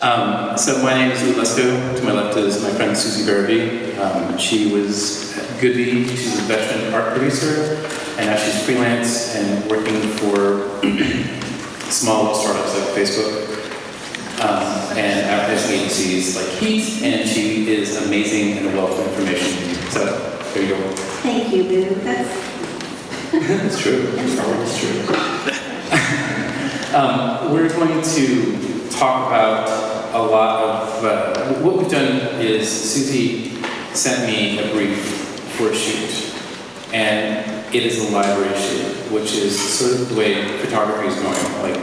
So my name is Lou Lesko. To my left is my friend Suzee Barrabee. She was at Goodby. She's a veteran art producer, and now she's freelance and working for small startups like Facebook and advertising agencies like Heat, and she is amazing and a wealth of information. So there you go. Thank you, Lou. That's true. It's always true. We're going to talk about a lot of what we've done is Suzee sent me a brief for a shoot, and it is a library shoot, which is sort of the way photography is going. Like,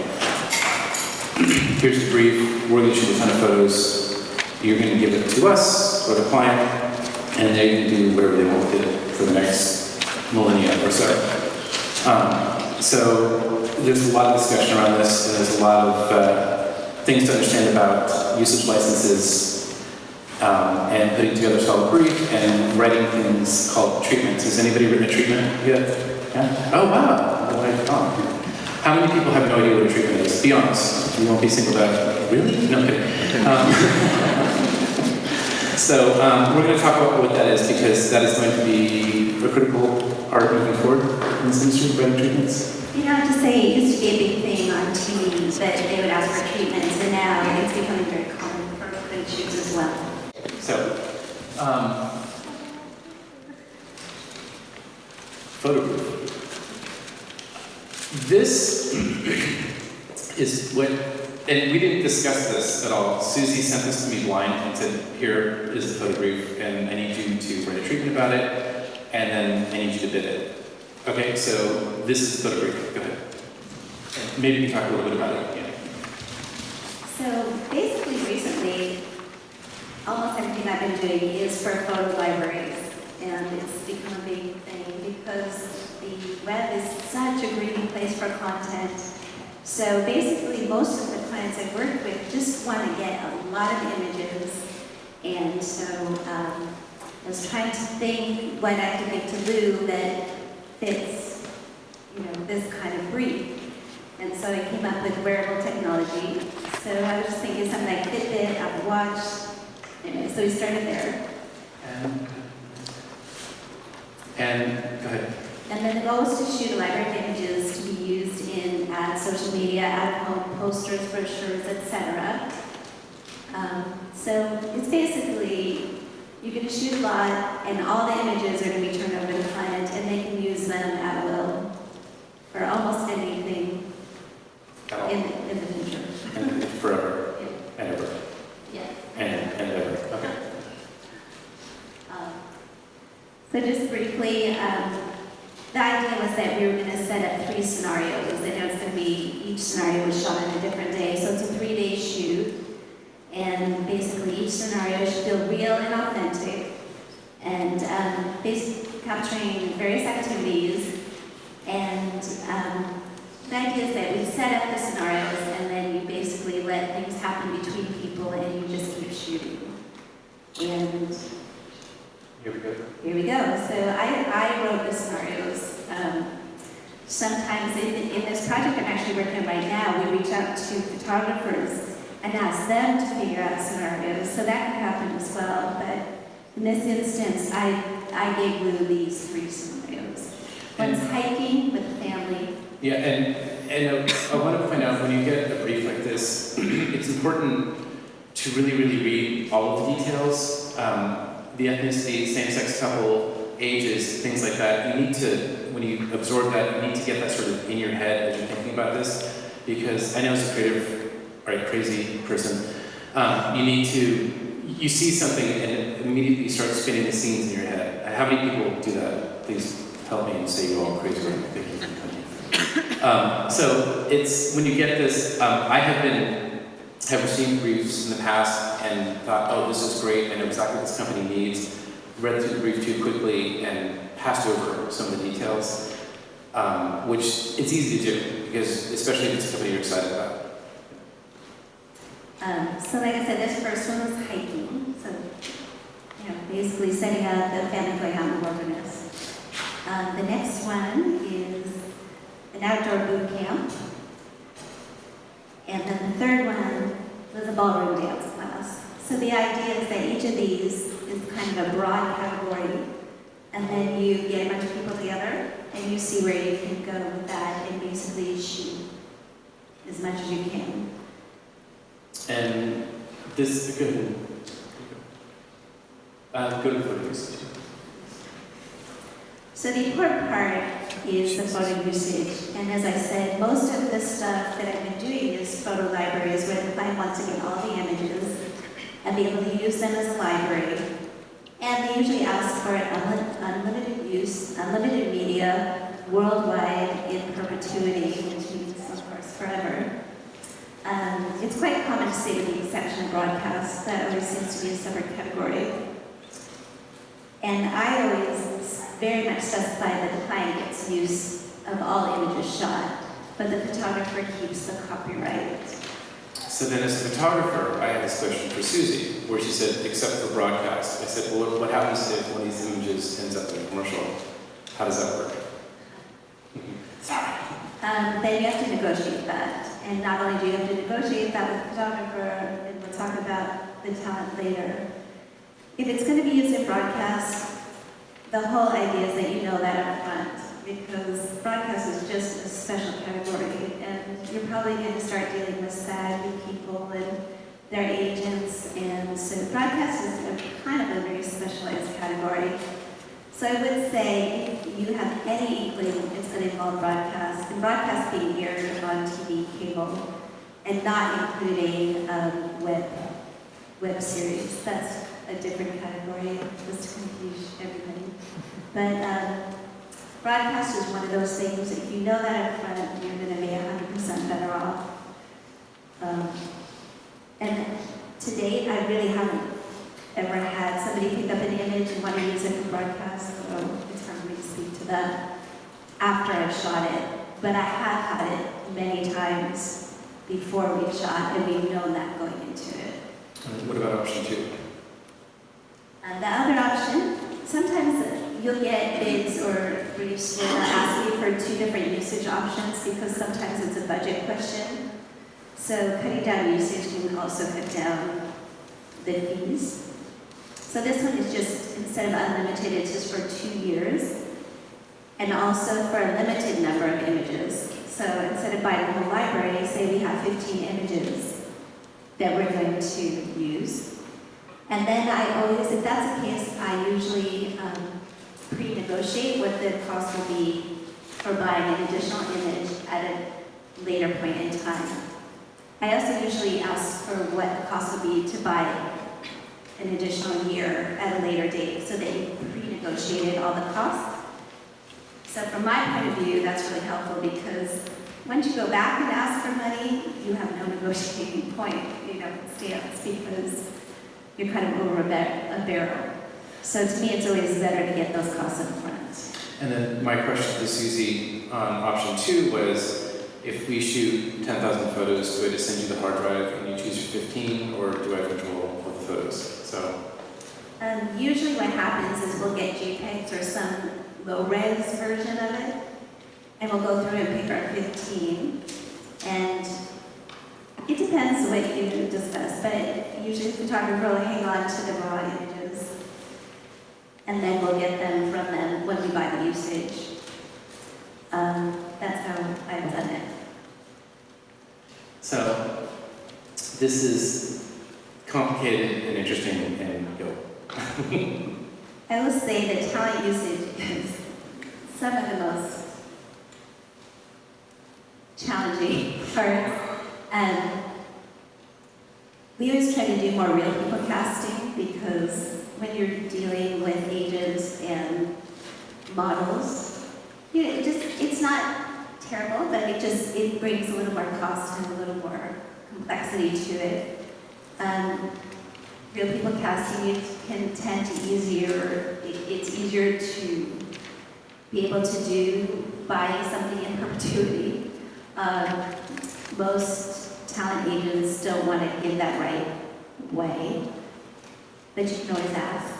here's the brief, we're going to shoot a ton of photos, you're going to give it to us or the client, and they're going to do whatever they want with it for the next millennia or so. So there's a lot of discussion around this, and there's a lot of things to understand about usage licenses and putting together a solid brief and writing things called treatments. Has anybody written a treatment yet? Yeah? Oh, wow. How many people have no idea what a treatment is? Be honest. You won't be singled out. Really? No kidding. So we're going to talk about what that is, because that is going to be a critical part moving forward in this industry, writing treatments. You know, to say it used to be a big thing on TV that they would ask for treatments, and now it's becoming very common for print shoots as well. So, photo proof. This is what, and we didn't discuss this at all. Suzee sent this to me blind and said, here is the photo brief, and I need you to write a treatment about it, and then I need you to bid it. Okay, so this is the photo brief. Go ahead. And maybe you can talk a little bit about it. Yeah. So basically, recently, almost everything I've been doing is for photo libraries, and it's become a big thing because the web is such a greedy place for content. So basically, most of the clients I work with just want to get a lot of images, and so I was trying to think what I could make to Lou that fits, this kind of brief. And so I came up with wearable technology. So I was just thinking something like Fitbit, Apple Watch. Anyway, so we started there. And go ahead. And then the goal was to shoot a library of images to be used in social media, out-of-home posters, brochures, etc. So it's basically, you're going to shoot a lot, and all the images are going to be turned over to the client, and they can use them at will for almost anything in the future. And forever. Yeah. And ever. Yeah. And ever. Okay. So just briefly, the idea was that we were going to set up 3 scenarios. I know it's going to be, each scenario was shot on a different day, so it's a 3-day shoot. And basically each scenario should feel real and authentic, and basically capturing various activities. And the idea is that we set up the scenarios, and then you basically let things happen between people, and you just keep shooting. And Here we go. here we go. So I wrote the scenarios. Sometimes in this project I'm actually working on right now, we reach out to photographers and ask them to figure out scenarios. So that can happen as well. But in this instance, I gave Lou these 3 scenarios. One's hiking with a family. Yeah, and I want to point out, when you get a brief like this, it's important to really, really read all of the details. The ethnicity, same-sex couple, ages, things like that. You need to, when you absorb that, you need to get that sort of in your head as you're thinking about this, because I know as a creative, or a crazy person, you see something and it immediately starts spinning the scenes in your head. How many people do that? Please help me and say you're all crazy. So it's, when you get this, I have received briefs in the past and thought, oh, this is great, I know exactly what this company needs, read through the brief too quickly and passed over some of the details, which it's easy to do, because especially if it's a company you're excited about. So like I said, this first one was hiking. So, basically setting up the family going out in the wilderness. The next one is an outdoor boot camp. And then the third one, a was a ballroom dance class. So the idea is that each of these is kind of a broad category, and then you get a bunch of people together, and you see where you can go with that, and basically shoot as much as you can. And this, go ahead. Go to the photo usage. So the important part is the photo usage. And as I said, most of the stuff that I've been doing is photo libraries where the client wants to get all the images and be able to use them as a library. And they usually ask for unlimited use, unlimited media, worldwide, in perpetuity, which means, of course, forever. It's quite common to say with the exception of broadcast, that always seems to be a separate category. And I always very much specify that the client gets use of all images shot, but the photographer keeps the copyright. So then as a photographer, I had this question for Susie, where she said, except for broadcast. I said, well, what happens if one of these images ends up in a commercial? How does that work? Sorry. Then you have to negotiate that. And not only do you have to negotiate that with the photographer, and we'll talk about the talent later. If it's going to be used in broadcast, the whole idea is that you know that up front, because broadcast is just a special category, and you're probably going to start dealing with SAG people and their agents, and so broadcast is a kind of a very specialized category. So I would say if you have any inkling it's going to involve broadcast, and broadcast being aired on TV, cable, and not including web series. That's a different category, just to confuse everybody. But broadcast is one of those things, if you know that up front, you're going to be 100% better off. And to date, I really haven't ever had somebody pick up an image and want to use it for broadcast, so it's hard for me to speak to that after I've shot it. But I have had it many times before we've shot, and we've known that going into it. And what about option 2? The other option, sometimes you'll get bids or briefs where they'll ask you for 2 different usage options because sometimes it's a budget question. So cutting down usage can also cut down the fees. So this one is just, instead of unlimited, it's just for 2 years. And also for a limited number of images. So instead of buying the whole library, say we have 15 images that we're going to use. And then I always, if that's the case, I usually pre-negotiate what the cost will be for buying an additional image at a later point in time. I also usually ask for what the cost will be to buy an additional year at a later date so that you pre-negotiated all the costs. So from my point of view, that's really helpful because once you go back and ask for money, you have no negotiating point, stance because you're kind of over a barrel. So to me, it's always better to get those costs up front. And then my question to Susie on option 2 was, if we shoot 10,000 photos, do I just send you the hard drive and you choose your 15, or do I control all the photos? So. Usually what happens is we'll get JPEGs or some low-res version of it, and we'll go through and pick our 15. And it depends what you discuss, but usually the photographer will hang on to the raw images, and then we'll get them from them when we buy the usage. That's how I've done it. So this is complicated and interesting, and go. I will say that talent usage is some of the most challenging parts. We always try to do more real people casting because when you're dealing with agents and models, it's not terrible, but it brings a little more cost and a little more complexity to it. Real people casting can tend to it's easier to be able to do buying something in perpetuity. Most talent agents don't want to give that right way, but you can always ask.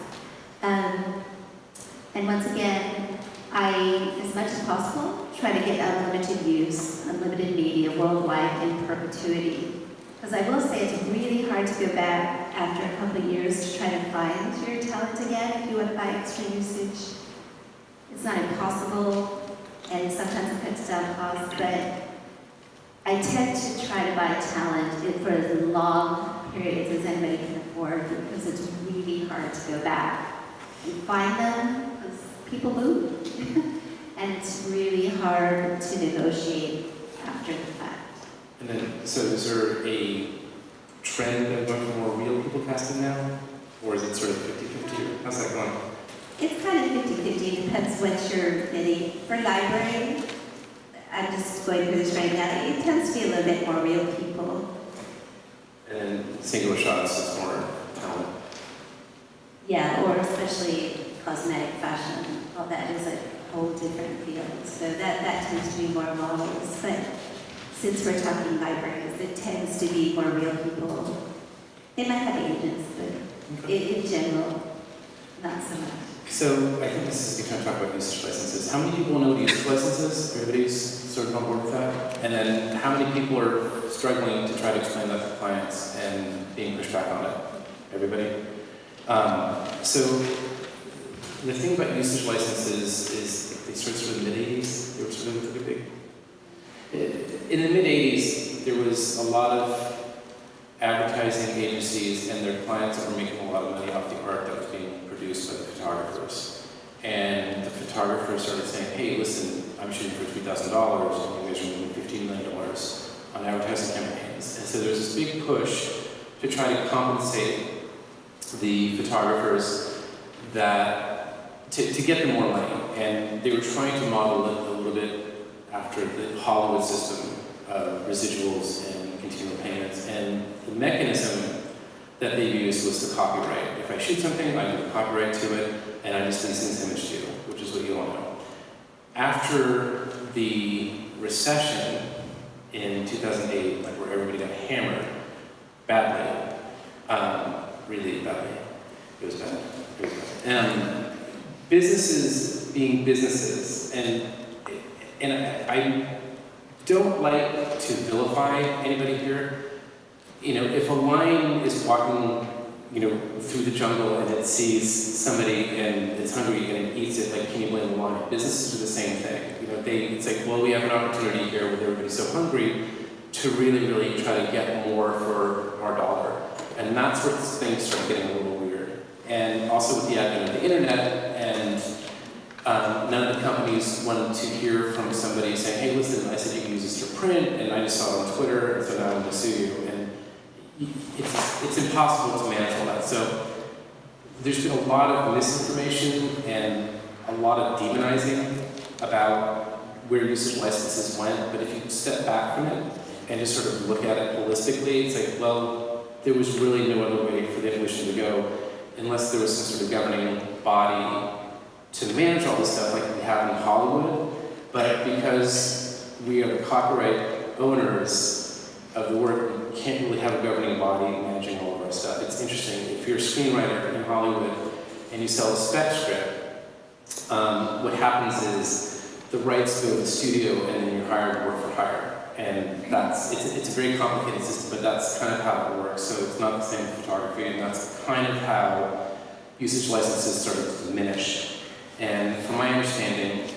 And once again, I, as much as possible, try to get unlimited use, unlimited media worldwide in perpetuity. Because I will say it's really hard to go back after a couple of years to try to find your talent again if you want to buy extra usage. It's not impossible, and sometimes it cuts down costs, but I tend to try to buy talent for as long periods as anybody can afford because it's really hard to go back and find them because people move. And it's really hard to negotiate after the fact. And then, so is there a trend of going for more real people casting now? Or is it sort of 50-50? How's that going? It's kind of 50-50, depends what you're bidding. For library, I'm just going through this right now, it tends to be a little bit more real people. And then singular shots is more talent. Yeah, or especially cosmetic fashion, all that is a whole different field. So that tends to be more models. But since we're talking libraries, it tends to be more real people. They might have agents, but in general, not so much. So I think this is going to talk about usage licenses. How many people know usage licenses? Everybody's sort of on board with that? And then how many people are struggling to try to explain that to clients and being pushed back on it? Everybody? So the thing about usage licenses is they started sort of in the mid-80s. They were sort of really big. In the mid-80s, there was a lot of advertising agencies and their clients that were making a lot of money off the art that was being produced by the photographers. And the photographers started saying, hey, listen, I'm shooting for $3,000 and you guys are making $15 million on advertising campaigns. And so there's this big push to try to compensate the photographers that to get them more money. And they were trying to model it a little bit after the Hollywood system of residuals and continual payments. And the mechanism that they used was the copyright. If I shoot something, I give a copyright to it, and I just lease this image to you, which is what you all know. After the recession in 2008, like where everybody got hammered badly, really badly, it was bad. Businesses being businesses, and I don't like to vilify anybody here. You know, if a lion is walking, through the jungle and it sees somebody and it's hungry and it eats it, like, can you blame the lion? Businesses do the same thing. It's like, well, we have an opportunity here with everybody so hungry to really, really try to get more for our dollar. And that's where things start getting a little weird. And also with the advent of the internet, and none of the companies wanted to hear from somebody saying, hey, listen, I said you can use this for print, and I just saw it on Twitter, and so now I'm going to sue you. And it's impossible to manage all that. So there's been a lot of misinformation and a lot of demonizing about where usage licenses went, but if you step back from it and just sort of look at it holistically, it's like, well, there was really no other way for the evolution to go unless there was some sort of governing body to manage all this stuff like we have in Hollywood. But because we are the copyright owners of the work, we can't really have a governing body managing all of our stuff. It's interesting, if you're a screenwriter in Hollywood and you sell a spec script, what happens is the rights go to the studio and then you're hired to work for hire. And it's a very complicated system, but that's kind of how it works. So it's not the same with photography, and that's kind of how usage licenses started to diminish. And from my understanding,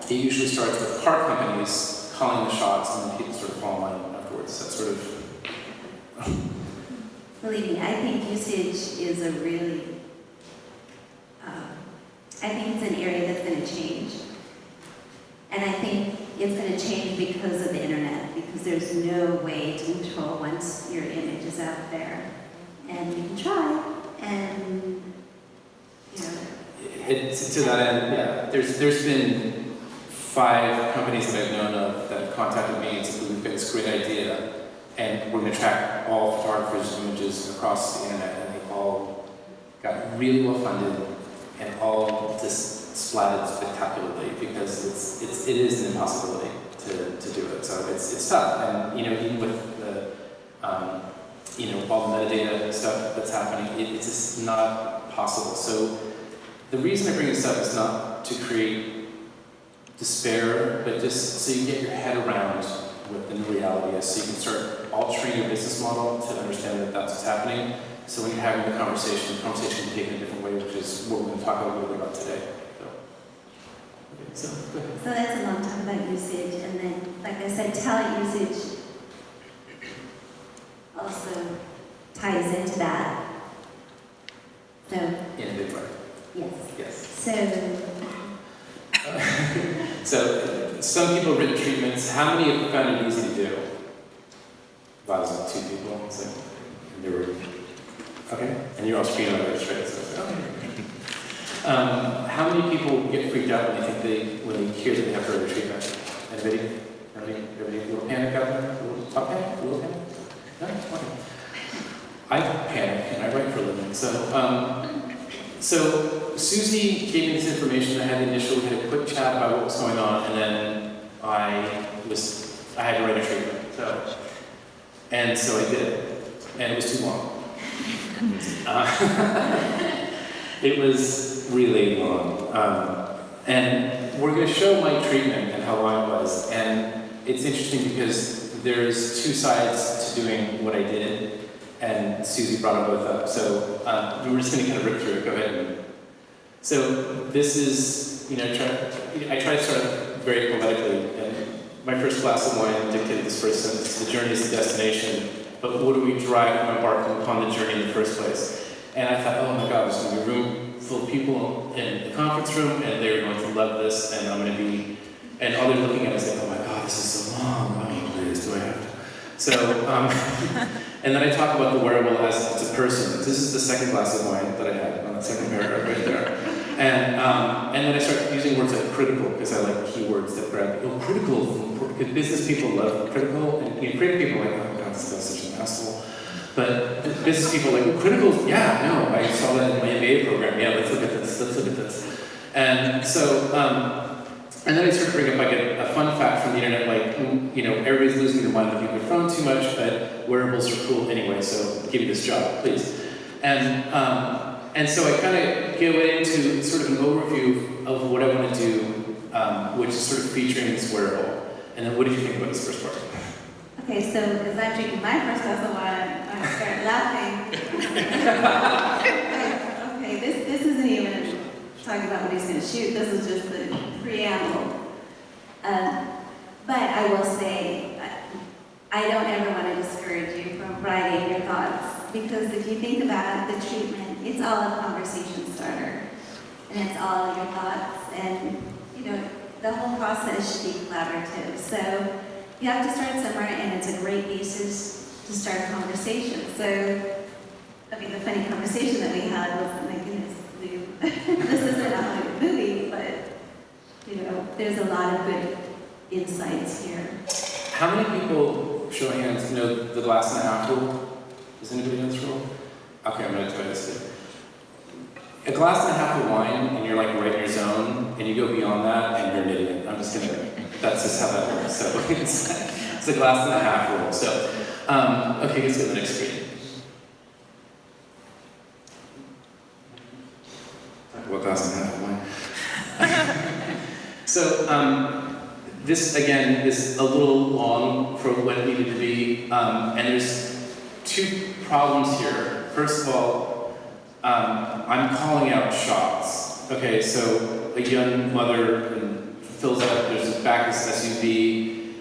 it usually starts with car companies calling the shots, and then people sort of fall in line afterwards. That's sort of... Believe me, I think usage is a really, I think it's an area that's going to change. And I think it's going to change because of the internet, because there's no way to control once your image is out there. And you can try, and, To that end, yeah, there's been 5 companies that I've known of that have contacted me and said, we've got this great idea, and we're going to track all photographers' images across the internet, and they all got really well funded and all just splatted spectacularly, because it is an impossibility to do it. So it's tough, and even with the all the metadata stuff that's happening, it's just not possible. So the reason I bring this up is not to create despair, but just so you get your head around what the new reality is, so you can start altering your business model to understand that that's what's happening. So when you're having the conversation can be taken a different way, which is what we're going to talk a little bit about today. So go ahead. So that's a long time about usage, and then, like I said, talent usage also ties into that. So, In a big way. yes. Yes. So, So some people have written treatments. How many have found it easy to do? About like 2 people. So they were okay, and you're all screen writers, right? So, okay. How many people get freaked out when they hear that they have to write a treatment? Anybody? A little panic out there? A little panic? A little panic? No? Okay. I panic and I write for a living. So Suzee gave me this information. I had a quick chat about what was going on, and then I had to write a treatment. And so I did, and it was too long. It was really long. And we're going to show my treatment and how long it was. And it's interesting because there's 2 sides to doing what I did. And Suzee brought them both up. So we're just going to kind of rip through it. Go ahead. So this is, I try to start very poetically. And my first glass of wine dictated this first sentence. The journey is the destination, but what do we drive from embarking upon the journey in the first place? And I thought, oh my God, there's going to be a room full of people in the conference room, and they're going to love this, and I'm going to be, and all they're looking at is like, oh my God, this is so long. Oh, please, do I have to? So, and then I talk about the wearable as it's a person. This is the second glass of wine that I had on the second paragraph right there. And then I start using words like critical, because I like keywords that grab me. Oh, critical, because business people love critical, and creative people are like, oh God, this guy's such an asshole. But business people are like, oh, critical, yeah, no, I saw that in my MBA program. Yeah, let's look at this. And so, and then I start to bring up like a fun fact from the internet, like, everybody's losing their mind looking at their phone too much, but wearables are cool anyway, so give me this job, please. And so I kind of go into sort of an overview of what I want to do, which is sort of featuring this wearable. And then what did you think about this first part? okay, so as I'm drinking my first glass of wine, I start laughing. Okay, this isn't even talking about what he's going to shoot. This is just the preamble. But I will say, I don't ever want to discourage you from writing your thoughts, because if you think about the treatment, it's all a conversation starter, and it's all your thoughts, and the whole process should be collaborative. So you have to start somewhere, and it's a great basis to start a conversation. So, the funny conversation that we had was, oh my goodness, Lou, this isn't a Hollywood movie, but there's a lot of good insights here. How many people, show of hands, know the glass and a half rule? Does anybody know this rule? Okay, I'm going to try this. A glass and a half of wine, and you're like right in your zone, and you go beyond that, and you're an idiot. I'm just going to, that's just how that works. So it's a glass and a half rule. So, okay, let's go to the next screen. What glass and a half of wine? So, this, again, is a little long for what it needed to be, and there's 2 problems here. First of all, I'm calling out shots. Okay, so a young mother fills out, there's a back of this SUV,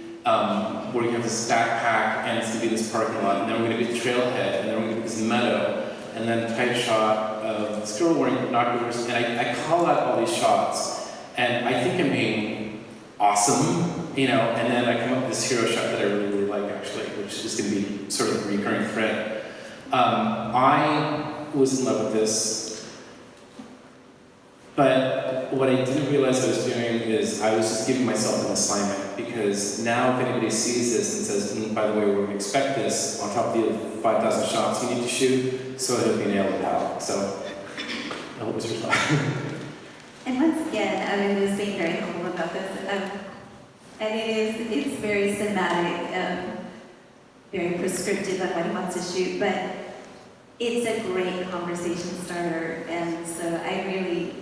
where you have this backpack, and it's going to be this parking lot, and then we're going to be the trailhead, and then we're going to be this meadow, and then a tight shot of this girl wearing binoculars, and I call out all these shots, and I think I'm being awesome, and then I come up with this hero shot that I really, really like, actually, which is going to be sort of a recurring thread. I was in love with this, but what I didn't realize I was doing is I was just giving myself an assignment, because now if anybody sees this and says, by the way, we're going to expect this on top of the 5,000 shots you need to shoot, so it'll be nailed out. So, what was your thought? And once again, was being very humble about this. And it's very cinematic, very prescriptive on what he wants to shoot, but it's a great conversation starter. And so I really,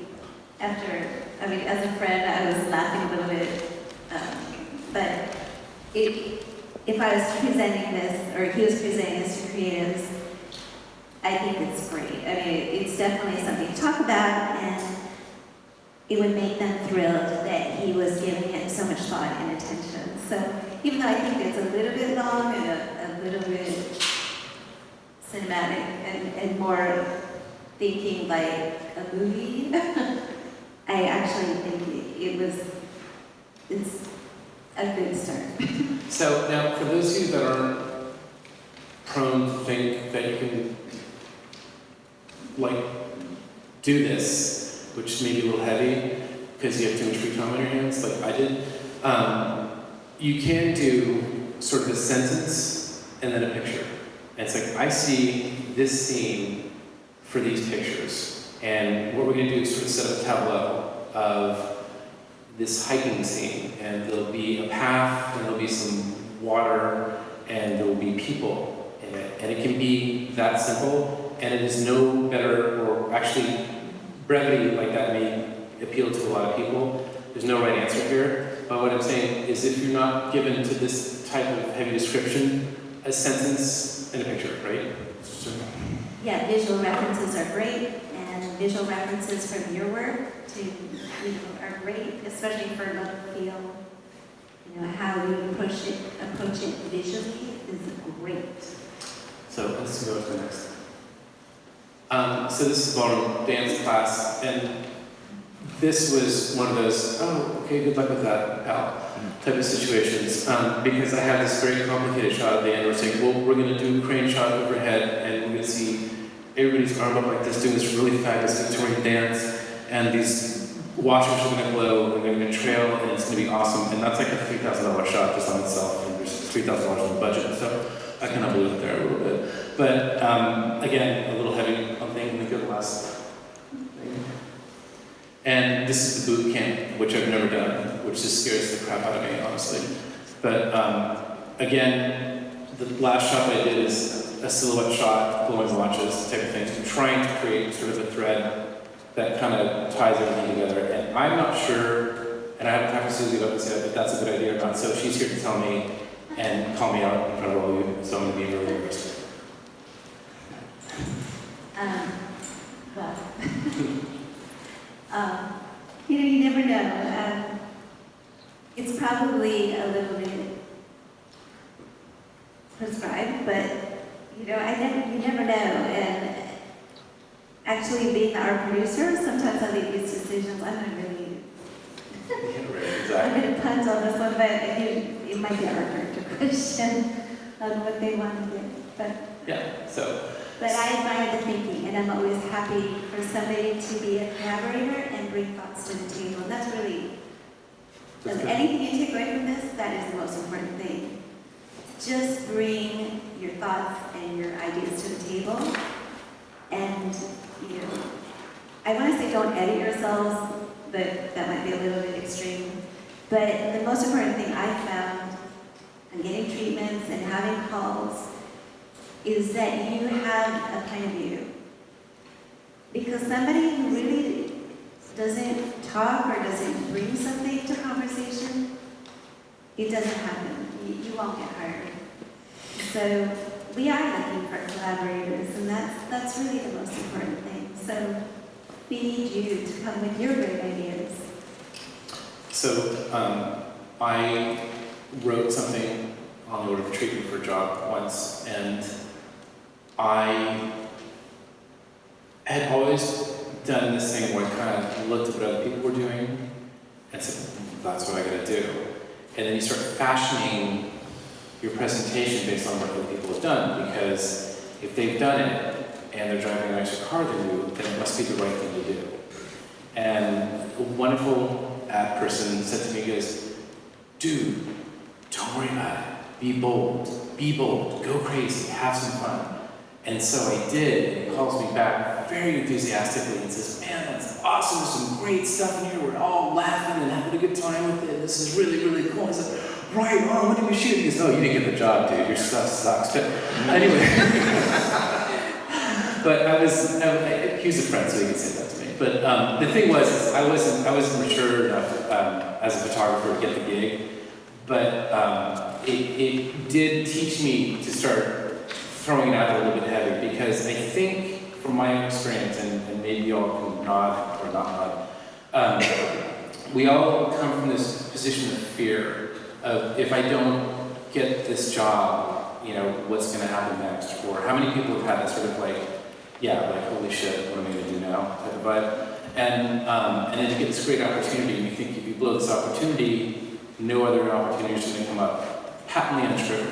as a friend, I was laughing a little bit, but if I was presenting this, or he was presenting this to creatives, I think it's great. I mean, it's definitely something to talk about, and it would make them thrilled that he was giving it so much thought and attention. So even though I think it's a little bit long and a little bit cinematic and more thinking like a movie, I actually think it's a good start. So now, for those of you that aren't prone to think that you can, like, do this, which may be a little heavy because you have too much free time on your hands, like I did, you can do sort of a sentence and then a picture. And it's like, I see this scene for these pictures. And what we're going to do is sort of set up a tableau of this hiking scene, and there'll be a path, and there'll be some water, and there will be people in it. And it can be that simple, and it is no better, or actually, brevity like that may appeal to a lot of people. There's no right answer here, but what I'm saying is if you're not given to this type of heavy description, a sentence and a picture, right? Yeah, visual references are great, and visual references from your work are great, especially for look, feel. How you approach it visually is great. So let's go to the next. So this is ballroom dance class, and this was one of those, oh, okay, good luck with that, pal, type of situations. Because I have this very complicated shot at the end where it's like, well, we're going to do a crane shot overhead, and we're going to see everybody's arm up like this, doing this really fabulous Victorian dance, and these washers are going to glow, and they're going to trail, and it's going to be awesome. And that's like a $3,000 shot just on itself, and there's $3,000 in the budget, so I kind of blew it there a little bit. But again, a little heavy on thing, let me go to the last thing. And this is the boot camp, which I've never done, which just scares the crap out of me, honestly. But again, the last shot I did is a silhouette shot, glowing watches type of thing, trying to create sort of a thread that kind of ties everything together. And I'm not sure, and I haven't talked to Susie about this yet, if that's a good idea or not, so she's here to tell me and call me out in front of all of you, so I'm going to be really nervous. You never know. It's probably a little bit prescribed, but you never know. And actually, being our producer, sometimes I make these decisions. I'm not really. I'm going to punt on this one, but it might be our character question on what they want to do. But yeah, so. But I admire the thinking, and I'm always happy for somebody to be a collaborator and bring thoughts to the table. And that's really, anything you take away from this, that is the most important thing. Just bring your thoughts and your ideas to the table. And, I want to say don't edit yourselves, but that might be a little bit extreme. But the most important thing I found in getting treatments and having calls is that you have a point of view. Because somebody who really doesn't talk or doesn't bring something to conversation, it doesn't happen. You won't get hired. So we are looking for collaborators, and that's really the most important thing. So we need you to come with your great ideas. So I wrote something on the order of treatment for a job once, and I had always done this thing where I kind of looked at what other people were doing and said, that's what I gotta do. And then you start fashioning your presentation based on what other people have done, because if they've done it and they're driving a nicer car than you, then it must be the right thing to do. And a wonderful ad person said to me, he goes, dude, don't worry about it. Be bold, go crazy, have some fun. And so I did, and he calls me back very enthusiastically and says, man, that's awesome, there's some great stuff in here, we're all laughing and having a good time with it, this is really, really cool. I said, right on, when did we shoot? He goes, oh, you didn't get the job, dude, your stuff sucks. But anyway, but he was a friend, so he could say that to me. But the thing was, I wasn't mature enough as a photographer to get the gig, but it did teach me to start throwing it out a little bit heavy, because I think from my own experience, and maybe y'all can nod or not nod, we all come from this position of fear of, if I don't get this job, you know, what's going to happen next? Or how many people have had that sort of like, yeah, like, holy shit, what am I going to do now type of vibe? And then you get this great opportunity, and you think if you blow this opportunity, no other opportunities are going to come up. Patently untrue.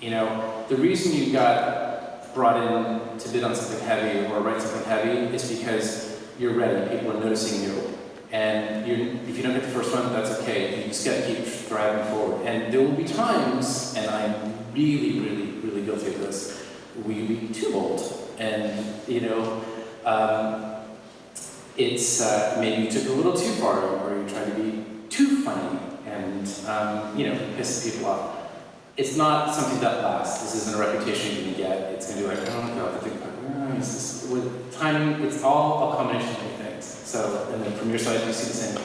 You know, the reason you got brought in to bid on something heavy or write something heavy is because you're ready, people are noticing you. And if you don't get the first one, that's okay. You just got to keep driving forward. And there will be times, and I'm really, really, really guilty of this, where you be too bold. And, you know, it's maybe you took it a little too far, or you tried to be too funny and, you know, piss people off. It's not something that lasts. This isn't a reputation you're going to get. It's going to be like, oh my God, I think, with timing, it's all a combination of many things. So, and then from your side, you see the same.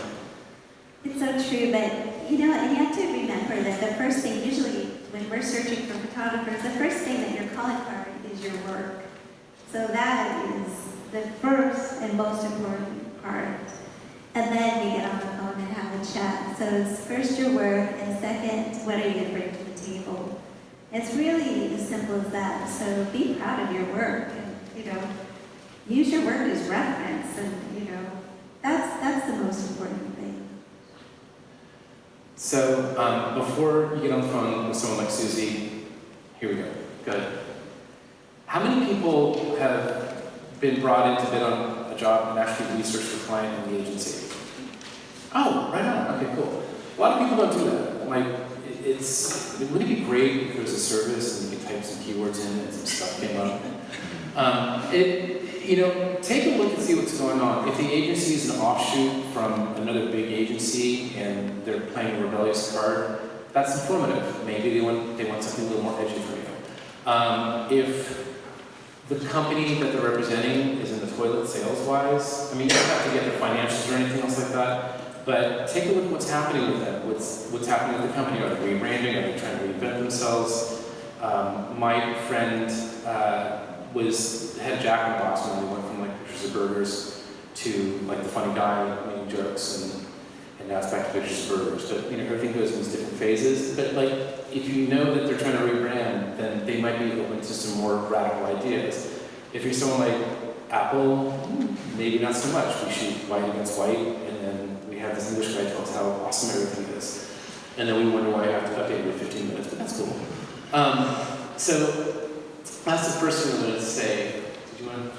It's so true, but you know, and you have to remember that the first thing, usually when we're searching for photographers, the first thing that you're calling for is your work. So that is the first and most important part. And then we get on the phone and have a chat. So it's first your work, and second, what are you going to bring to the table? It's really as simple as that. So be proud of your work, and you know, use your work as reference, and you know, that's the most important thing. So before you get on the phone with someone like Suzee, here we go. Good. How many people have been brought in to bid on a job and actually research the client and the agency? Oh, right on. Okay, cool. A lot of people don't do that. Like, wouldn't it be great if there was a service and you could type some keywords in and some stuff came up? You know, take a look and see what's going on. If the agency is an offshoot from another big agency and they're playing a rebellious card, that's informative. Maybe they want something a little more edgy for you. If the company that they're representing is in the toilet sales-wise, I mean, you don't have to get the financials or anything else like that, but take a look at what's happening with them. What's happening with the company? Are they rebranding? Are they trying to reinvent themselves? My friend was the head of Jack in the Box when they went from like pictures of burgers to like the funny guy making jokes, and now it's back to pictures of burgers. But you know, everything goes in these different phases. But like, if you know that they're trying to rebrand, then they might be open to some more radical ideas. If you're someone like Apple, maybe not so much. We shoot white against white, and then we have this English guy tell us how awesome everything is. And then we wonder why I have to update every 15 minutes, but that's cool. So that's the first thing I wanted to say. Did you want to?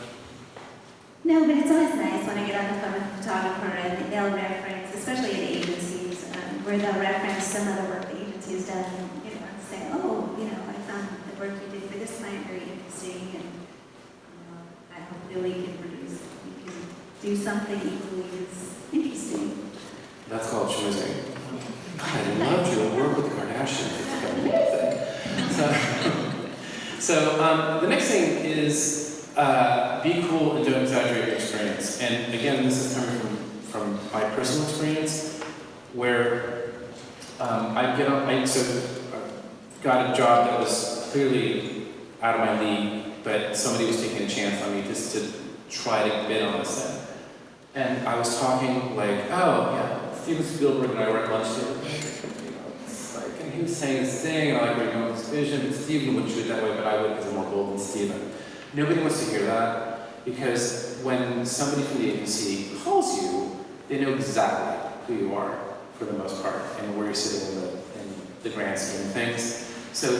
No, but it's always nice when I get on the phone with a photographer and they'll reference, especially in agencies, where they'll reference some of the work the agency has done, you know, and say, oh, you know, I found the work you did for this client very interesting, and I hope that we can do something equally as interesting. That's called schmoozing. I loved your work with the Kardashians. It's like amazing. So the next thing is be cool and don't exaggerate your experience. And again, this is coming from my personal experience, where I got a job that was clearly out of my league, but somebody was taking a chance on me just to try to bid on this thing. And I was talking like, oh yeah, Steven Spielberg and I were at lunch together. It's like, and he was saying this thing, and I like where you're going with this vision, but Steven wouldn't shoot it that way, but I would because I'm more bold than Steven. Nobody wants to hear that, because when somebody from the agency calls you, they know exactly who you are for the most part, and where you're sitting in the grand scheme of things. So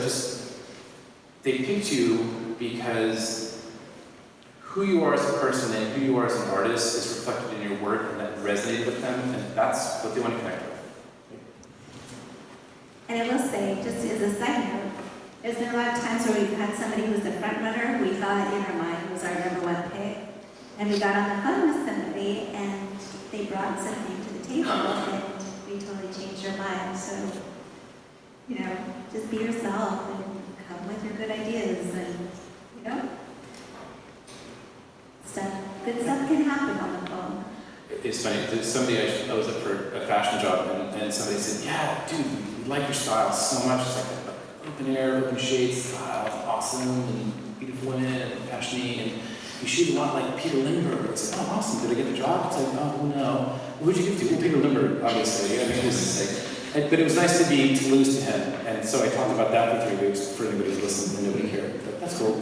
they picked you because who you are as a person and who you are as an artist is reflected in your work, and that resonated with them, and that's what they want to connect with. And I will say, just as a side note, there's been a lot of times where we've had somebody who's the front runner who we thought in our mind was our #1 pick, and we got on the phone with somebody and they brought something to the table and we totally changed our mind. So, you know, just be yourself and come with your good ideas, and you know, good stuff can happen on the phone. is funny. There's somebody, I was up for a fashion job, and somebody said, yeah, dude, we like your style so much. It's like open air, open shades style, awesome, and beautiful women, and fashion-y, and you shoot a lot like Peter Lindbergh. It's like, oh, awesome, did I get the job? It's like, oh, no. Who'd you give to? Well, Peter Lindbergh, obviously. I mean, it was like, but it was nice to be to lose to him, and so I talked about that for 3 weeks for anybody who listened, and nobody cared, but that's cool.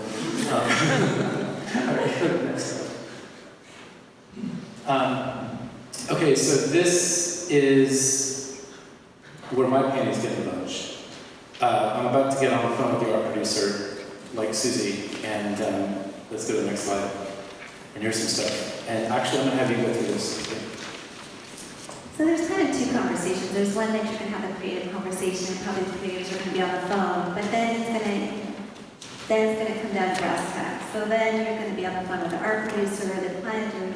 All right, next. Okay, so this is where my panties get in a bunch. I'm about to get on the phone with the art producer, like Suzee, and let's go to the next slide. And here's some stuff. And actually, I'm going to have you go through this. So there's kind of two conversations. There's one that you can have a creative conversation, and probably the creatives are going to be on the phone, but then it's going to come down to brass tacks. So then you're going to be on the phone with the art producer, the client, or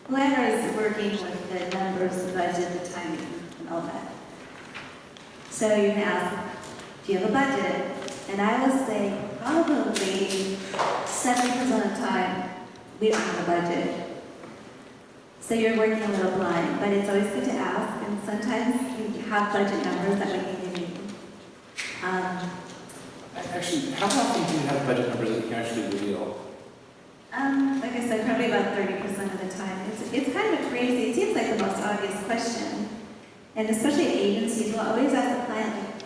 whoever is working with the numbers, the budget, the timing, and all that. So you're going to ask, do you have a budget? And I will say probably 70% of the time, we don't have a budget. So you're working a little blind, but it's always good to ask, and sometimes you have budget numbers that we can give you. Actually, how often do you have budget numbers that you can actually reveal? Like I said, probably about 30% of the time. It's kind of crazy. It seems like the most obvious question. And especially agencies will always ask the client, like,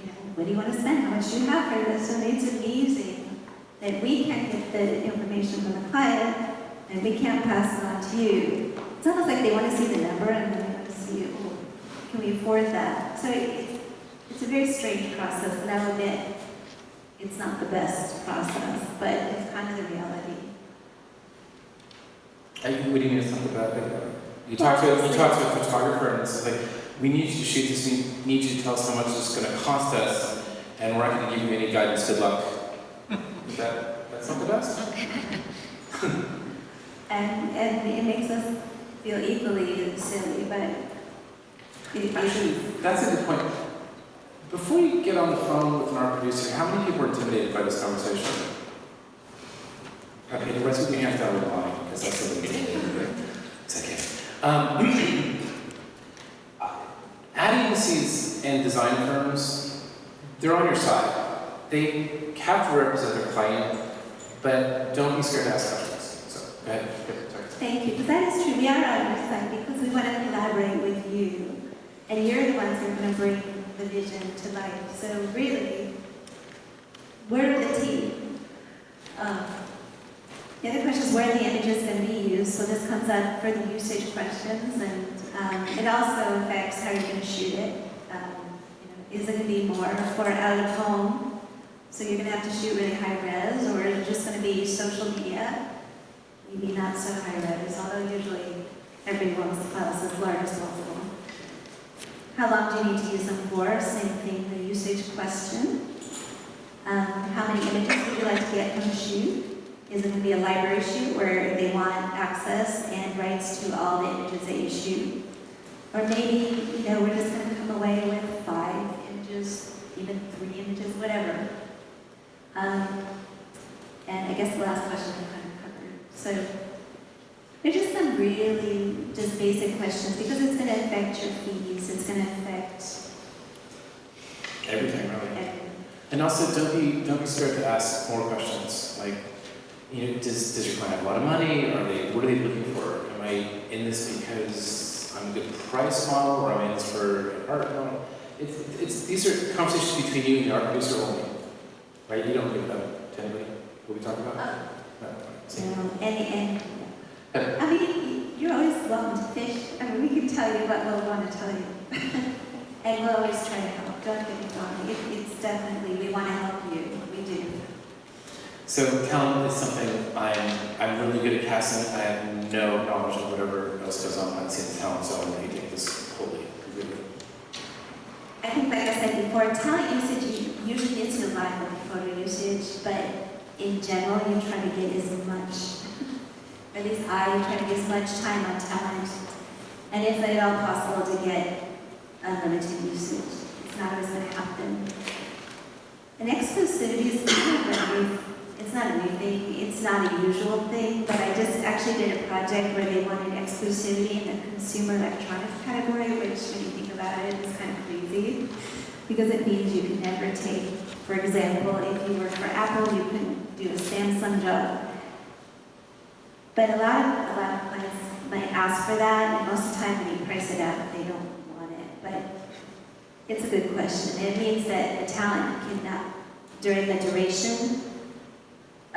you know, what do you want to spend? How much do you have for this? And it's amazing that we can't get the information from the client and we can't pass it on to you. It's almost like they want to see the number and then they want to see, oh, can we afford that? So it's a very strange process, and I'll admit it's not the best process, but it's kind of the reality. What do you mean it's not the bad thing? You talk to a photographer and it's like, we need you to shoot this, we need you to tell us how much it's going to cost us, and we're not going to give you any guidance, good luck. That's not the best? And it makes us feel equally silly, but actually, that's a good point. Before you get on the phone with an art producer, how many people are intimidated by this conversation? Okay, the rest of your hands down with the line, because that's something intimidating. It's okay. Ad agencies and design firms, they're on your side. They have to represent their client, but don't be scared to ask questions. So, go ahead. Sorry. thank you, because that is true. We are on your side because we want to collaborate with you, and you're the ones who are going to bring the vision to life. So really, we're the team. The other question is where the images going to be used. So this comes up for the usage questions, and it also affects how you're going to shoot it. Is it going to be more for out of home? So you're going to have to shoot really high res, or is it just going to be social media? Maybe not so high res, although usually everyone wants the files as large as possible. How long do you need to use them for? Same thing, the usage question. How many images would you like to get from the shoot? Is it going to be a library shoot where they want access and rights to all the images that you shoot? Or maybe, we're just going to come away with 5 images, even 3 images, whatever. And I guess the last question I kind of covered. So there's just some really just basic questions because it's going to affect your fees. It's going to affect everything, really. everything. And also, don't be scared to ask more questions. Like, does your client have a lot of money? What are they looking for? Am I in this because I'm a good price model, or am I in this for an art model? These are conversations between you and the art producer only, right? You don't give them to anybody. What we talk about? And I mean, you're always welcome to fish. I mean, we can tell you what we'll want to tell you. And we'll always try to help. Don't get me wrong. It's definitely, we want to help you. We do. So talent is something I'm really good at casting. I have no knowledge of whatever else goes on behind the scenes of talent, so I'm going to take this wholly, completely. I think, like I said before, talent usage usually is in line with photo usage, but in general, you try to get as much, at least I try to get as much time on talent, and if at all possible, to get unlimited usage. It's not always going to happen. And exclusivity is kind of it's not a new thing. thing. It's not a usual thing, but I just actually did a project where they wanted exclusivity in the consumer electronics category, which, when you think about it, is kind of crazy, because it means you can never take, for example, if you work for Apple, you couldn't do a Samsung job. But a lot of clients might ask for that, and most of the time when you price it out, they don't want it. But it's a good question. It means that the talent cannot, during the duration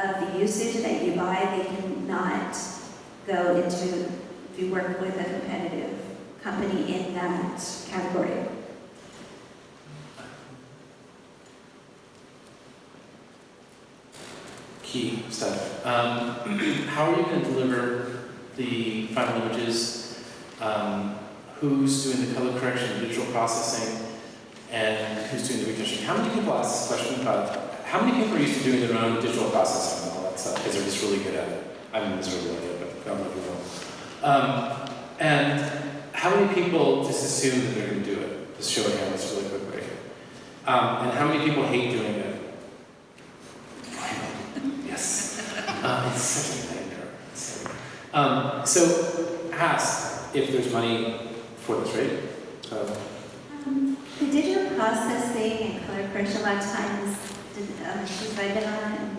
of the usage that you buy, they cannot go into, if you work with a competitive company in that category. Key stuff. How are you going to deliver the final images? Who's doing the color correction, digital processing, and who's doing the retouching? How many people ask this question about, how many people are used to doing their own digital processing and all that stuff because they're just really good at it? I'm miserable at it, but I don't know if you will. And how many people just assume that they're going to do it? Just show of hands really quickly. And how many people hate doing it? Yes. It's such a nightmare. So ask if there's money for this, right? The digital processing and color correction, a lot of times, issues I've been on, and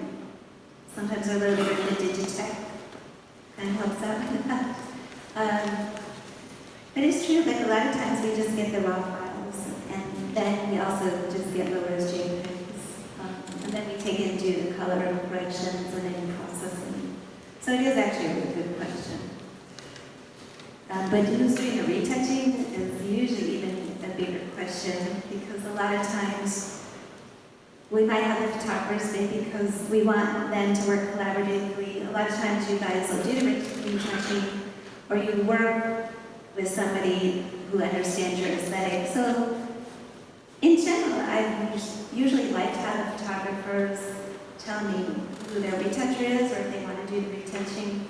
sometimes a little bit of the Digitech kind of helps out with that. But it's true that a lot of times we just get the raw files, and then we also just get lower as JPEGs. And then we take it and do the color corrections and then processing. So it is actually a really good question. But who's doing the retouching is usually even a bigger question, because a lot of times we might have the photographers in because we want them to work collaboratively. A lot of times you guys will do the retouching, or you work with somebody who understands your aesthetic. So in general, I usually like to have the photographers tell me who their retoucher is, or if they want to do the retouching.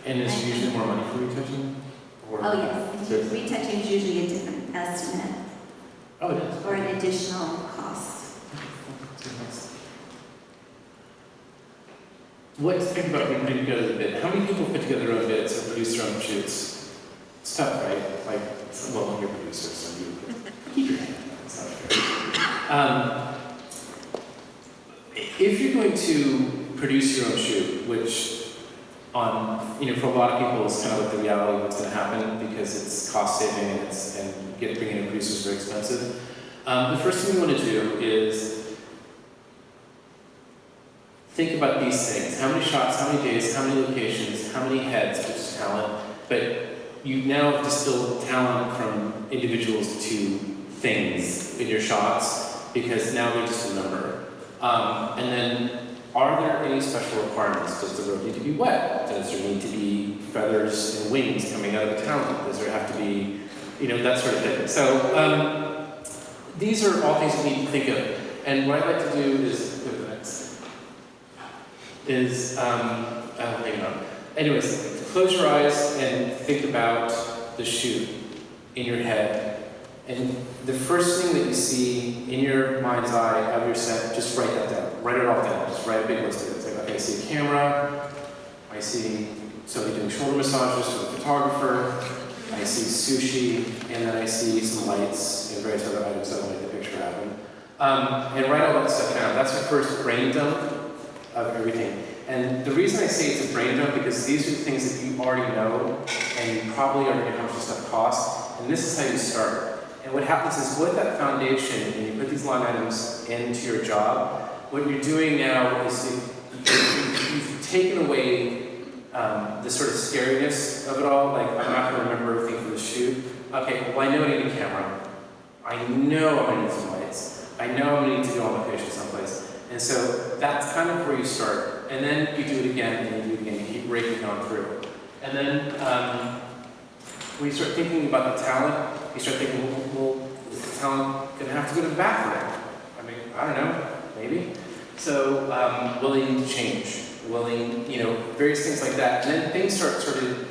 And is there usually more money for retouching? Or Oh yes, retouching is usually a different estimate, oh, it is. or an additional cost. Let's think about when putting together the bid. How many people put together their own bids or produce their own shoots? It's tough, right? Like, well, you're a producer, so you keep your hand on it. It's not fair. If you're going to produce your own shoot, which for a lot of people it's kind of like the reality of what's going to happen because it's cost saving and bringing in producers is very expensive. The first thing you want to do is think about these things. How many shots, how many days, how many locations, how many heads, which is talent, but you now have distilled talent from individuals to things in your shots because now they're just a number. And then, are there any special requirements? Does the road need to be wet? Does there need to be feathers and wings coming out of the talent? Does there have to be, that sort of thing? So these are all things you need to think of. And what I'd like to do is, go to the next, hang on. Anyways, close your eyes and think about the shoot in your head. And the first thing that you see in your mind's eye of your set, just write that down. Write it all down. Just write a big list of it. It's like, okay, I see a camera. I see somebody doing shoulder massages for the photographer. I see sushi. And then I see some lights and various other items that will make the picture happen. And write all that stuff down. That's your first brain dump of everything. And the reason I say it's a brain dump because these are the things that you already know and you probably already know how much stuff costs. And this is how you start. And what happens is with that foundation, and you put these line items into your job, what you're doing now is you've taken away the sort of scariness of it all. Like, I'm not going to remember everything for the shoot. Okay, well, I know I need a camera. I know I'm going to need some lights. I know I'm going to need to go on location someplace. And so that's kind of where you start. And then you do it again, and you do it again. You keep breaking on through. And then when you start thinking about the talent, you start thinking, well, is the talent going to have to go to the bathroom? I mean, I don't know, maybe. So, willing to change, various things like that. And then things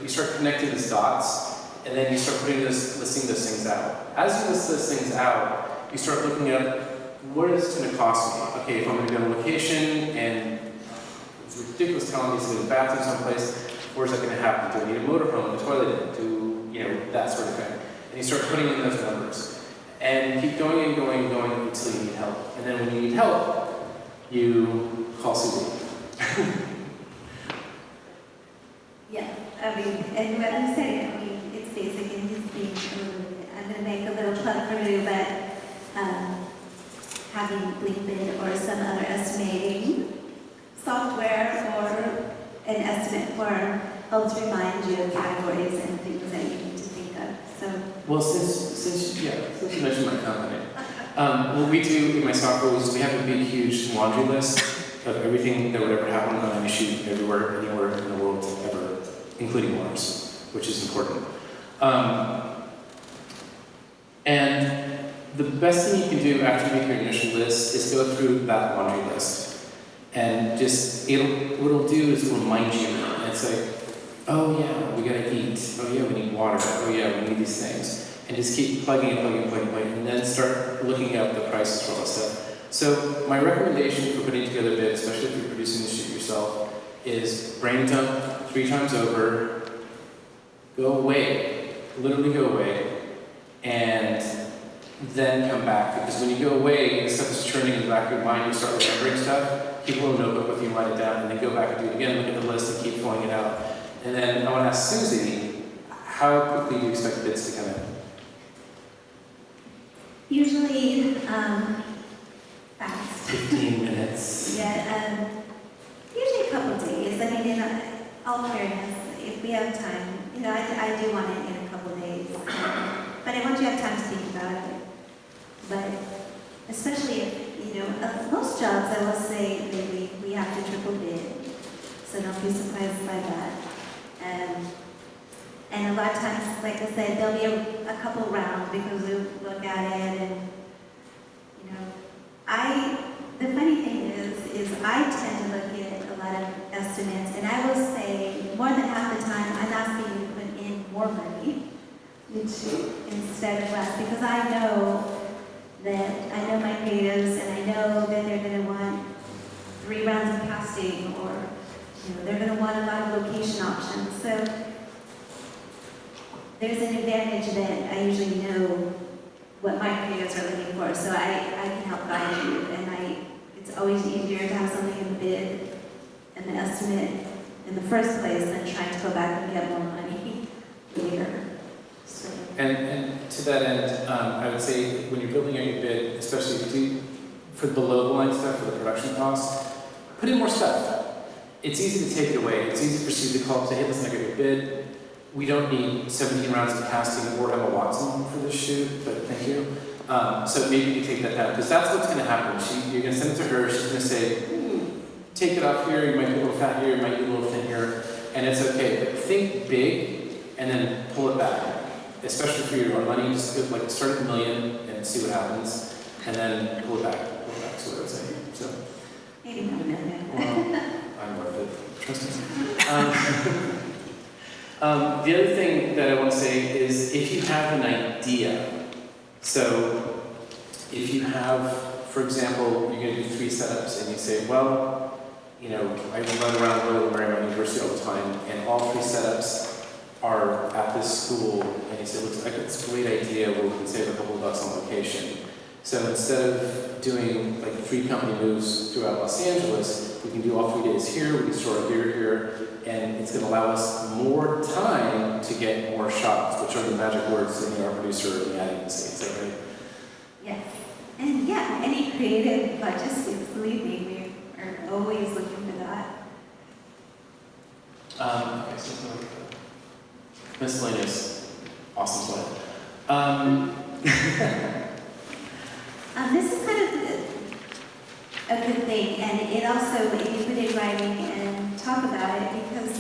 you start connecting these dots, and then you start listing those things out. As you list those things out, you start looking at what is it going to cost me? Okay, if I'm going to go on location and It's ridiculous talent needs to go to the bathroom someplace. Where's that going to happen? Do I need a motorhome, a toilet, do, you know, that sort of thing. And you start putting in those numbers. And keep going and going and going until you need help. And then when you need help, you call Suzee. Yeah, I mean, and what I'm saying, I mean, it's basic and just being a little bit, I'm going to make a little plug for you, but having BlinkBid or some other estimating software or an estimate form helps remind you of categories and things that you need to think of. So, well, since you mentioned my company, what we do in my software is we have a big, huge laundry list of everything that would ever happen on an issue everywhere, anywhere in the world, ever, including Mars, which is important. And the best thing you can do after you make your initial list is go through that laundry list. And just, what it'll do is it'll remind you, and it's like, oh yeah, we gotta eat, oh yeah, we need water, oh yeah, we need these things. And just keep plugging and then start looking up the prices for all that stuff. So my recommendation for putting together a bid, especially if you're producing the sheet yourself, is brain dump 3 times over, go away, literally go away, and then come back. Because when you go away, the stuff is churning in the back of your mind, you start remembering stuff, keep a little notebook with you, write it down, and then go back and do it again, look at the list and keep filling it out. And then I want to ask Suzee, how quickly do you expect bids to come in? usually, fast. 15 minutes. Yeah, usually a couple of days. I mean, in all fairness, if we have time, you know, I do want it in a couple of days. But I want you to have time to think about it. But especially if, you know, most jobs, I will say, maybe we have to triple bid. So don't be surprised by that. And a lot of times, like I said, there'll be a couple rounds because we look at it and, you know, the funny thing is I tend to look at a lot of estimates, and I will say more than half the time I'm asking you to put in more money instead of less, because I know my creatives, and I know that they're going to want 3 rounds of casting, or you know, they're going to want a lot of location options. So there's an advantage that I usually know what my creatives are looking for, so I can help guide you, and it's always easier to have something in the bid and the estimate in the first place than trying to go back and get more money later. So. And to that end, I would say when you're building out your bid, especially if you do for the below the line stuff, for the production costs, put in more stuff. It's easy to take it away. It's easy for Suzee to call and say, hey, listen, I got your bid. We don't need 17 rounds of casting or Emma Watson for this shoot, but thank you. So maybe you can take that down, because that's what's going to happen. You're going to send it to her, she's going to say, take it off here, you might be a little fat here, you might be a little thin here, and it's okay. But think big, and then pull it back. Especially for your own money, just go, like, start at $1 million and see what happens, and then pull it back. That's what I would say. So, maybe not $1 million. Well, I'm worth it. Trust me. The other thing that I want to say is if you have an idea, so if you have, for example, you're going to do 3 setups and you say, well, you know, I run around Royal Marymount University all the time, and all 3 setups are at this school, and you say, looks like it's a great idea where we can save a couple of bucks on location. So instead of doing like 3 company moves throughout Los Angeles, we can do all 3 days here, we can store here, and it's going to allow us more time to get more shots, which are the magic words that our producer and the ad agency. Is that right? Yes. And yeah, any creative logistics, believe me, we are always looking for that. Okay, so miscellaneous. Awesome slide. This is kind of a good thing, and it also, if you put it in writing and talk about it, because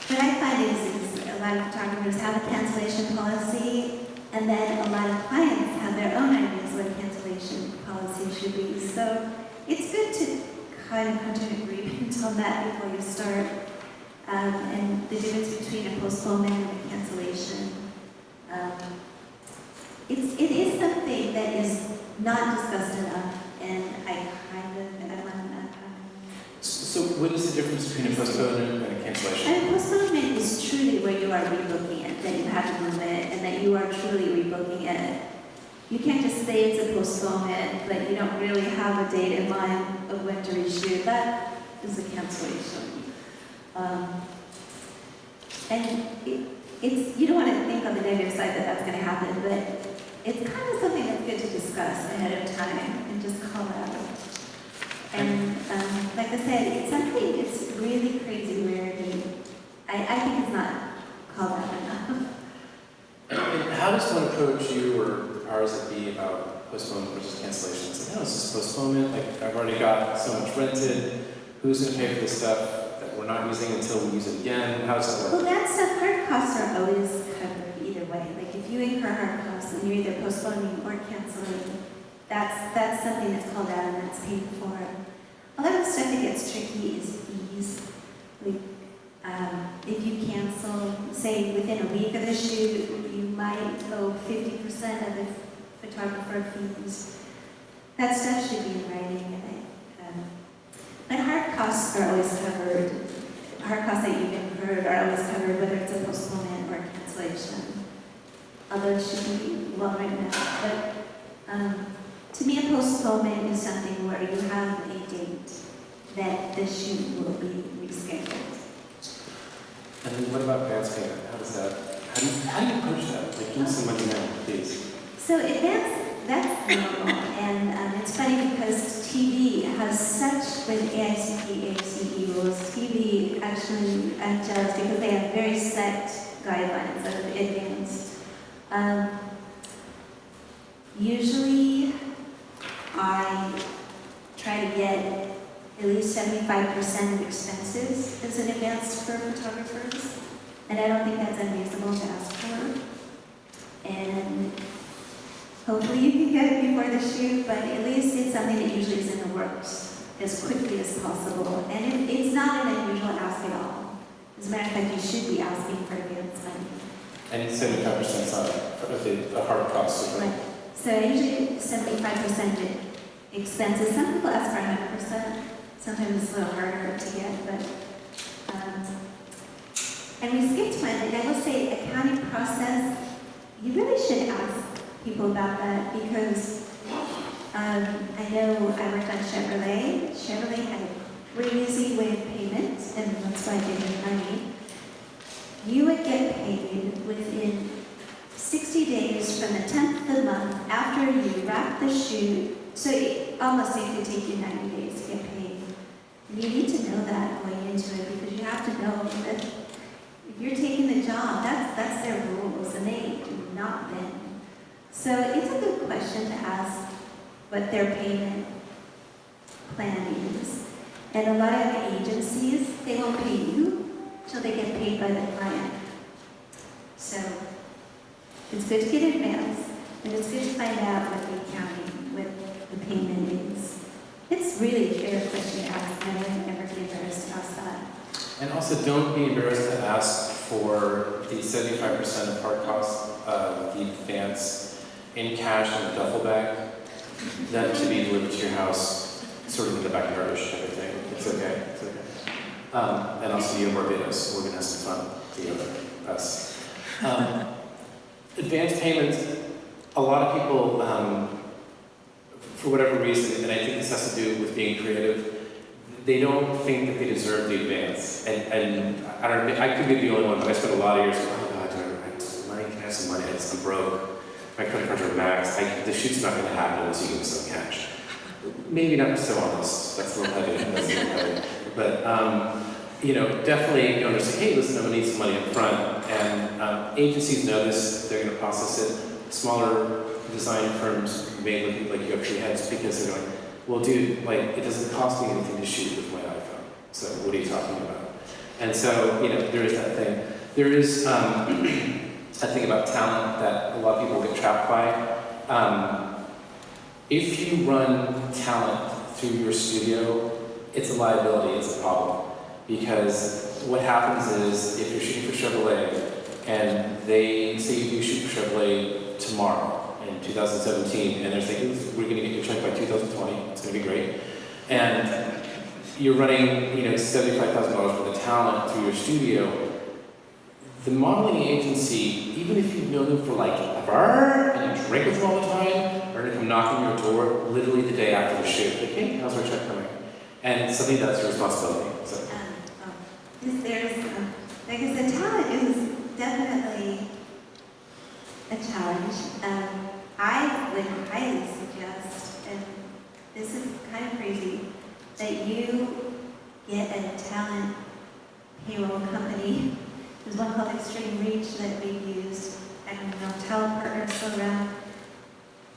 what I find is a lot of photographers have a cancellation policy, and then a lot of clients have their own ideas what a cancellation policy should be. So it's good to kind of come to an agreement on that before you start, and the difference between a postponement and a cancellation. It is something that is not discussed enough, and I want to. So what is the difference between a postponement and a cancellation? And postponement is truly where you are rebooking it, that you have to move it, and that you are truly rebooking it. You can't just say it's a postponement, but you don't really have a date in mind of when to reshoot. That is a cancellation. It's you don't want to think on the negative side that that's going to happen, but it's kind of something that's good to discuss ahead of time and just call it out. And like I said, it's something it's really crazy where I think it's not called out enough. And how does one approach you or powers that be about postponement versus cancellations? Like, no, it's just postponement. Like, I've already got so much rented. Who's going to pay for this stuff that we're not using until we use it again? How does that work? Well, that's hard costs are always covered either way. Like if you incur hard costs and you're either postponing or canceling, that's something that's called out and that's paid for. A lot of the stuff that gets tricky is fees. Like, if you cancel, say within a week of the shoot, you might owe 50% of the photographer fees. That stuff should be in writing, I think. But hard costs are always covered. Hard costs that you've incurred are always covered, whether it's a postponement or a cancellation. Although it should be well written out. But to me, a postponement is something where you have a date that the shoot will be rescheduled. And then what about advance payment? How does that, how do you approach that? Like, give me some money now, please. So that's normal, and it's funny because TV has such, with AICP, ACE rules, TV actually, I'm jealous because they have very set guidelines of advance. Usually, I try to get at least 75% of expenses as an advance for photographers, and I don't think that's unreasonable to ask for. And hopefully you can get it before the shoot, but at least it's something that usually is in the works as quickly as possible. And it's not an unusual ask at all. As a matter of fact, you should be asking for advance money. And it's 75% of the hard costs. Right. So usually 75% expenses. Some people ask for 100%. Sometimes it's a little harder to get, but and we skipped one, and I will say accounting process, you really should ask people about that because I know I worked on Chevrolet. Chevrolet had a crazy way of payment, and that's why I didn't make money. You would get paid within 60 days from the 10th of the month after you wrap the shoot. So it could take you 90 days to get paid. And you need to know that going into it because you have to know that if you're taking the job, that's their rules, and they do not bend. So it's a good question to ask what their payment plan is. And a lot of agencies, they won't pay you until they get paid by the client. So it's good to get advance, and it's good to find out what the accounting, what the payment is. It's really a fair question to ask, and I would never be embarrassed to ask that. And also, don't be embarrassed to ask for the 75% of hard costs of the advance in cash in a duffel bag, that to be delivered to your house, sort of in the backyard type of thing. It's okay. It's okay. And also, you're Barbados. We're gonna have some fun together. Us. Advance payments. A lot of people, for whatever reason, and I think this has to do with being creative, they don't think that they deserve the advance. And I don't know, I could be the only one, but I spent a lot of years going, oh God, do I have some money? Can I have some money? I'm broke. My credit cards are maxed. The shoot's not going to happen unless you give me some cash. Maybe not so honest. That's a little heavy. But, definitely understand, hey, listen, I'm going to need some money up front. And agencies know this. They're going to process it. Smaller design firms may look like you have tree heads because they're going, well, dude, it doesn't cost me anything to shoot with my iPhone. So what are you talking about? And so, there is that thing. There is a thing about talent that a lot of people get trapped by. If you run talent through your studio, it's a liability, it's a problem. Because what happens is, if you're shooting for Chevrolet, and they say you shoot for Chevrolet tomorrow, in 2017, and they're saying, we're going to get your check by 2020, it's going to be great. And you're running, $75,000 worth of talent through your studio, the modeling agency, even if you've known them for like ever, and you drink with them all the time, are gonna come knocking on your door literally the day after the shoot. Like, hey, how's our check coming? And suddenly that's your responsibility. So. Because the talent is definitely a challenge. I would highly suggest, and this is kind of crazy, that you get a talent payroll company. There's one called Extreme Reach that we've used, and talent partners go around.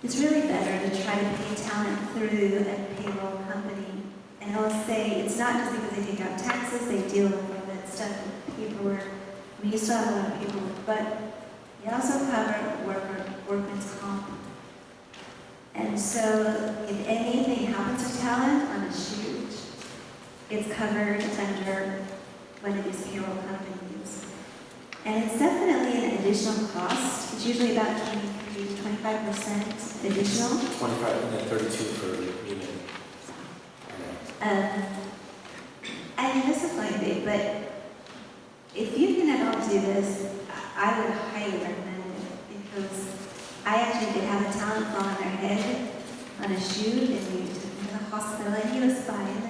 It's really better to try to pay talent through a payroll company. And I'll say, it's not just because they take out taxes, they deal with all that stuff, paperwork. I mean, you still have a lot of paperwork, but you also cover workman's comp. And so if anything happens to talent on a shoot, it's covered under one of these payroll companies. And it's definitely an additional cost. It's usually about 23 to 25% additional. 25 and then 32 for unit. I mean, this is like big, but if you can at all do this, I would highly recommend it, because I actually did have a talent fall on their head on a shoot, and we took him to the hospital, and he was fine,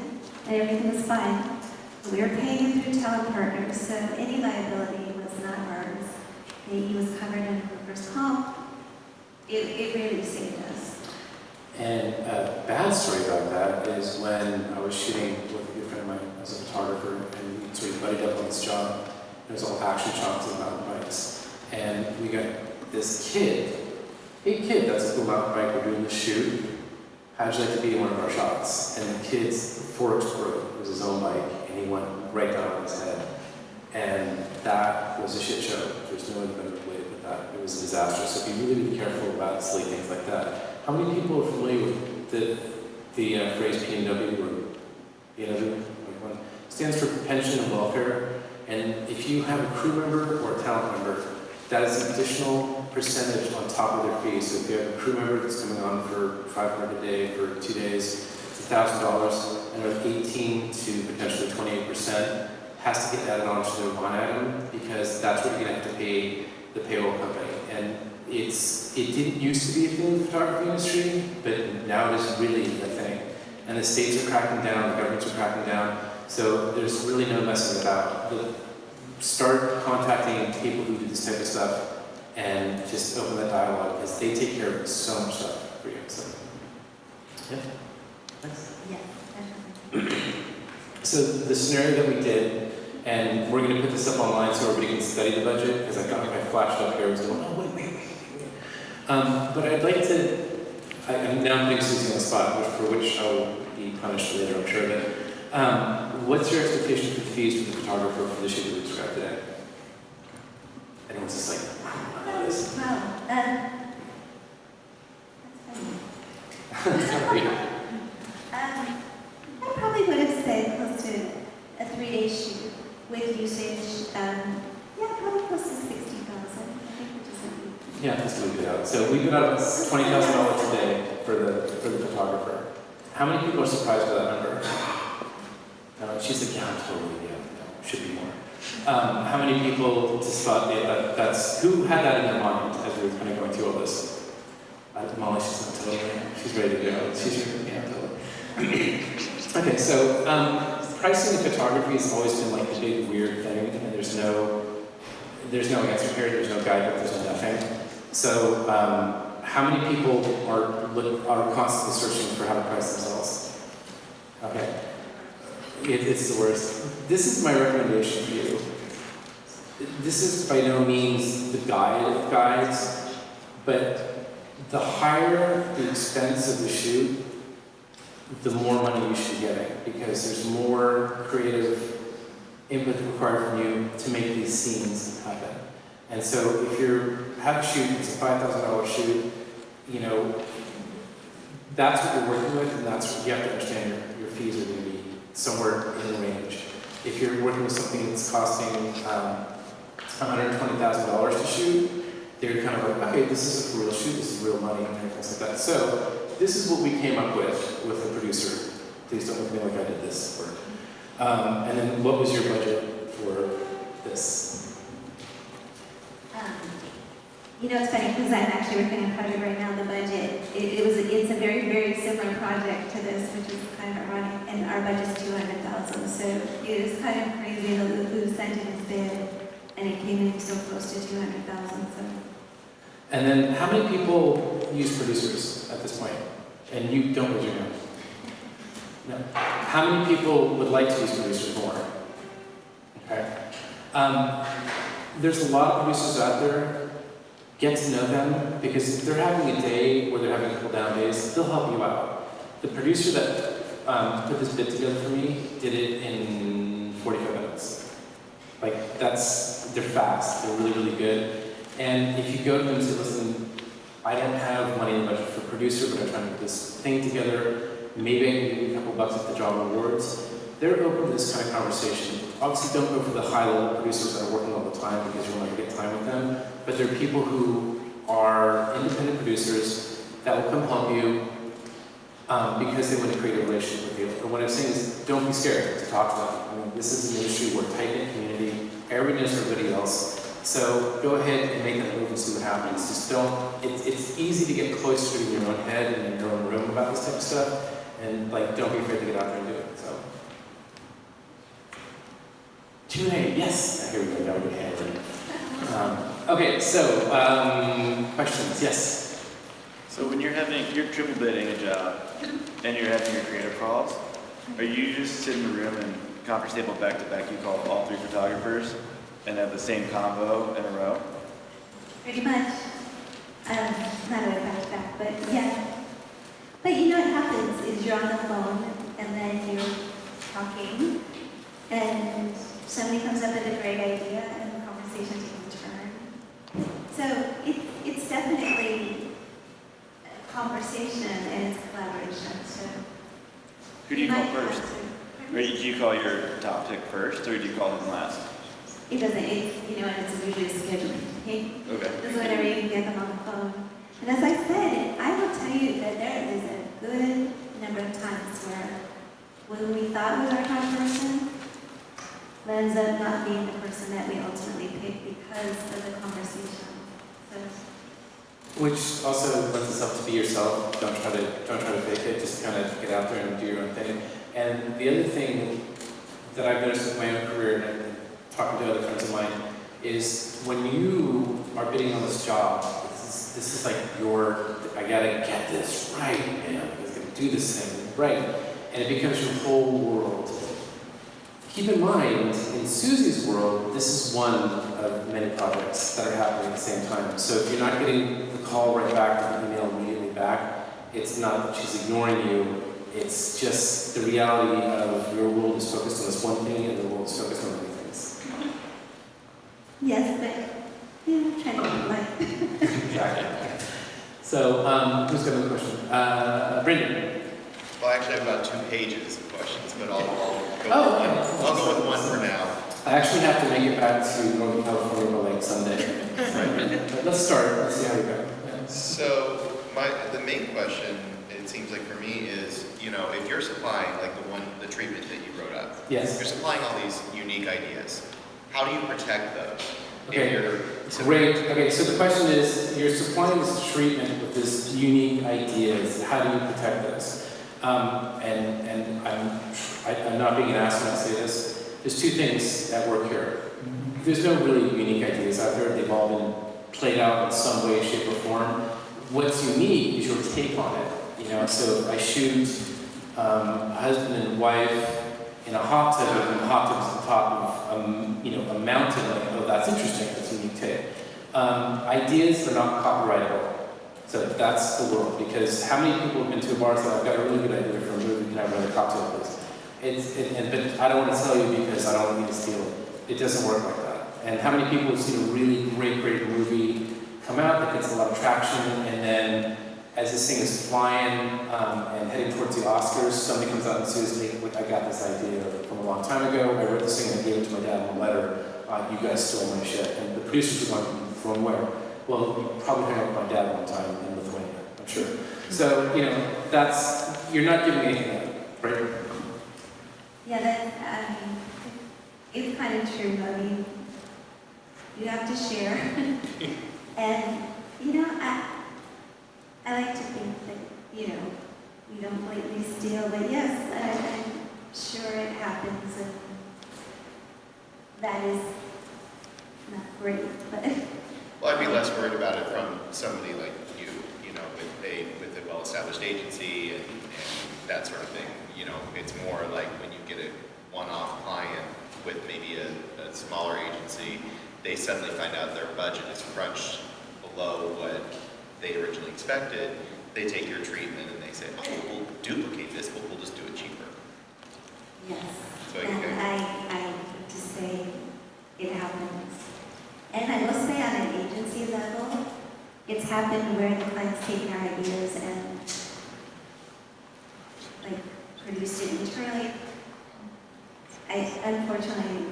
and everything was fine. But we were paying him through talent partners, so any liability was not ours. He was covered under workers' comp. It really saved us. And a bad story about that is when I was shooting with a good friend of mine as a photographer, and we sort of buddied up on this job. It was all action shots of mountain bikes. And we got this kid, hey kid, that's a cool mountain bike, we're doing the shoot. How'd you like to be in one of our shots? And the kid's forks broke, it was his own bike, and he went right down on his head. And that was a shit show. There's no other better way to put that. It was a disaster. So be careful about silly things like that. How many people are familiar with the phrase PNW or PNW? Stands for pension and welfare. And if you have a crew member or a talent member, that is an additional percentage on top of their fees. So if you have a crew member that's coming on for $500 a day for 2 days, it's $1,000, and with 18 to potentially 28% has to get added onto their line item, because that's what you're going to have to pay the payroll company. And it didn't used to be a thing in the photography industry, but now it is really a thing. And the states are cracking down, the governments are cracking down, so there's really no messing about. Start contacting people who do this type of stuff and just open that dialogue, because they take care of so much stuff for you. So, yeah, thanks. Yeah, definitely. So the scenario that we did, and we're going to put this up online so everybody can study the budget, because I got my flash up here, I was going, oh, wait. But I'd like to, I'm now putting Susie on the spot, for which I will be punished later, I'm sure of it. What's your expectation for the fees for the photographer for the shoot that we described today? Anyone's just like, wow, this. Wow, that's funny. Sorry. I probably would have said close to a 3-day shoot with usage. Yeah, probably close to 60,000. I think we're just Yeah, let's move it out. So we put out $20,000 a day for the photographer. How many people are surprised by that number? No, she's like, yeah, totally, no, should be more. How many people just thought who had that in their mind as we were kind of going through all this? Molly, she's not totally, she's ready to go. She's ready, yeah, totally. Okay, so pricing in photography has always been like the big weird thing, and there's no answer here, there's no guidebook, there's no nothing. So how many people are constantly searching for how to price themselves? Okay. It's the worst. This is my recommendation for you. This is by no means the guide of guides, but the higher the expense of the shoot, the more money you should be getting, because there's more creative input required from you to make these scenes happen. And so if you have a shoot, it's a $5,000 shoot, that's what you're working with, and that's what you have to understand your fees are going to be somewhere in the range. If you're working with something that's costing $120,000 to shoot, they're kind of like, okay, this is a real shoot, this is real money, and things like that. So this is what we came up with a producer Please don't look at me like I did this work. And then what was your budget for this? You know, it's funny because I'm actually working on a project right now. The budget, it's a very, very similar project to this, which is kind of ironic, and our budget's $200,000. So it was kind of crazy that Lou sent in his bid, and it came in so close to $200,000. So. And then how many people use producers at this point? And you don't raise your hand. No. How many people would like to use producers more? Okay. There's a lot of producers out there. Get to know them, because if they're having a day where they're having a couple down days, they'll help you out. The producer that put this bid together for me did it in 45 minutes. Like, they're fast, they're really, really good. And if you go to them and say, listen, I don't have money in the budget for a producer, but I'm trying to put this thing together, maybe I can give you a couple bucks at the job rewards, they're open to this kind of conversation. Obviously, don't go for the high-level producers that are working all the time because you'll never get time with them. But there are people who are independent producers that will come help you because they want to create a relationship with you. And what I'm saying is, don't be scared to talk to them. I mean, this is an industry, we're a tight-knit community. Everybody knows everybody else. So go ahead and make that move and see what happens. Just don't. It's easy to get closer in your own head and in your own room about this type of stuff. And like, don't be afraid to get out there and do it. So. Q&A, yes. Here we go. Now we can okay, so questions, yes. So when you're triple bidding a job and you're having your creative calls, are you just sitting in the room and conference table back to back? You call all 3 photographers and have the same combo in a row? Pretty much. Not always back to back, but yeah. But you know what happens is you're on the phone and then you're talking and somebody comes up with a great idea and the conversation takes a turn. So it's definitely a conversation and it's collaboration. So who do you call first? Or do you call your top pick first, or do you call them last? It doesn't. It's usually scheduled. Okay. This is whenever you can get them on the phone. And as I said, I will tell you that there is a good number of times where when we thought was our top person, ends up not being the person that we ultimately pick because of the conversation. So. Which also lends itself to be yourself. Don't try to fake it. Just kind of get out there and do your own thing. And the other thing that I've noticed with my own career and talking to other friends of mine is when you are bidding on this job, this is like I gotta get this right, man. I gotta do this thing right, and it becomes your whole world. Keep in mind, in Suzee's world, this is one of many projects that are happening at the same time. So if you're not getting the call right back or the email immediately back, it's not that she's ignoring you. It's just the reality of your world is focused on this one thing and the world is focused on other things. Yes, but I'm trying to be light. Exactly. So, who's got another question? Brendan. Well, actually, I have about 2 pages of questions, but I'll go I'll go with one for now. I actually have to make it back to Northern California by like Sunday. But let's start. Let's see how we go. Yeah. So, the main question, it seems like for me, is if you're supplying like the treatment that you wrote up. Yes. You're supplying all these unique ideas. How do you protect those? Okay. Great. Okay. So the question is, you're supplying this treatment with this unique ideas. How do you protect those? And I'm not being an ass when I say this. There's 2 things at work here. There's no really unique ideas out there. They've all been played out in some way, shape, or form. What's unique is your take on it. So I shoot a husband and wife in a hot tub, and the hot tub's at the top of a mountain. Like, oh, that's interesting. That's a unique take. Ideas are not copyrightable. So that's the world, because how many people have been to a bar and said, I've got a really good idea for a movie, can I have another cocktail, please? But I don't want to tell you because I don't want you to steal it. It doesn't work like that. And how many people have seen a really great movie come out that gets a lot of traction, and then as this thing is flying and heading towards the Oscars, somebody comes out and says, hey, look, I got this idea from a long time ago, I wrote this thing and I gave it to my dad in a letter, you guys stole my shit. And the producers are going, from where? Well, you probably hung out with my dad one time in Lithuania, I'm sure. So, you're not giving anything up, right? true. I mean, you have to share. And, you know, I like to think that, you know, we don't blatantly steal, but yes, I'm sure it happens, and that is not great, but. Well, I'd be less worried about it from somebody like you know, with a well-established agency and that sort of thing. You know, it's more like when you get a one-off client with maybe a smaller agency, they suddenly find out their budget is crunched below what they originally expected. They take your treatment and they say, oh, we'll duplicate this, but we'll just do it cheaper. Yes, So and I hate to say it happens. And I will say on an agency level, it's happened where the clients take our ideas and like produced it internally. Unfortunately,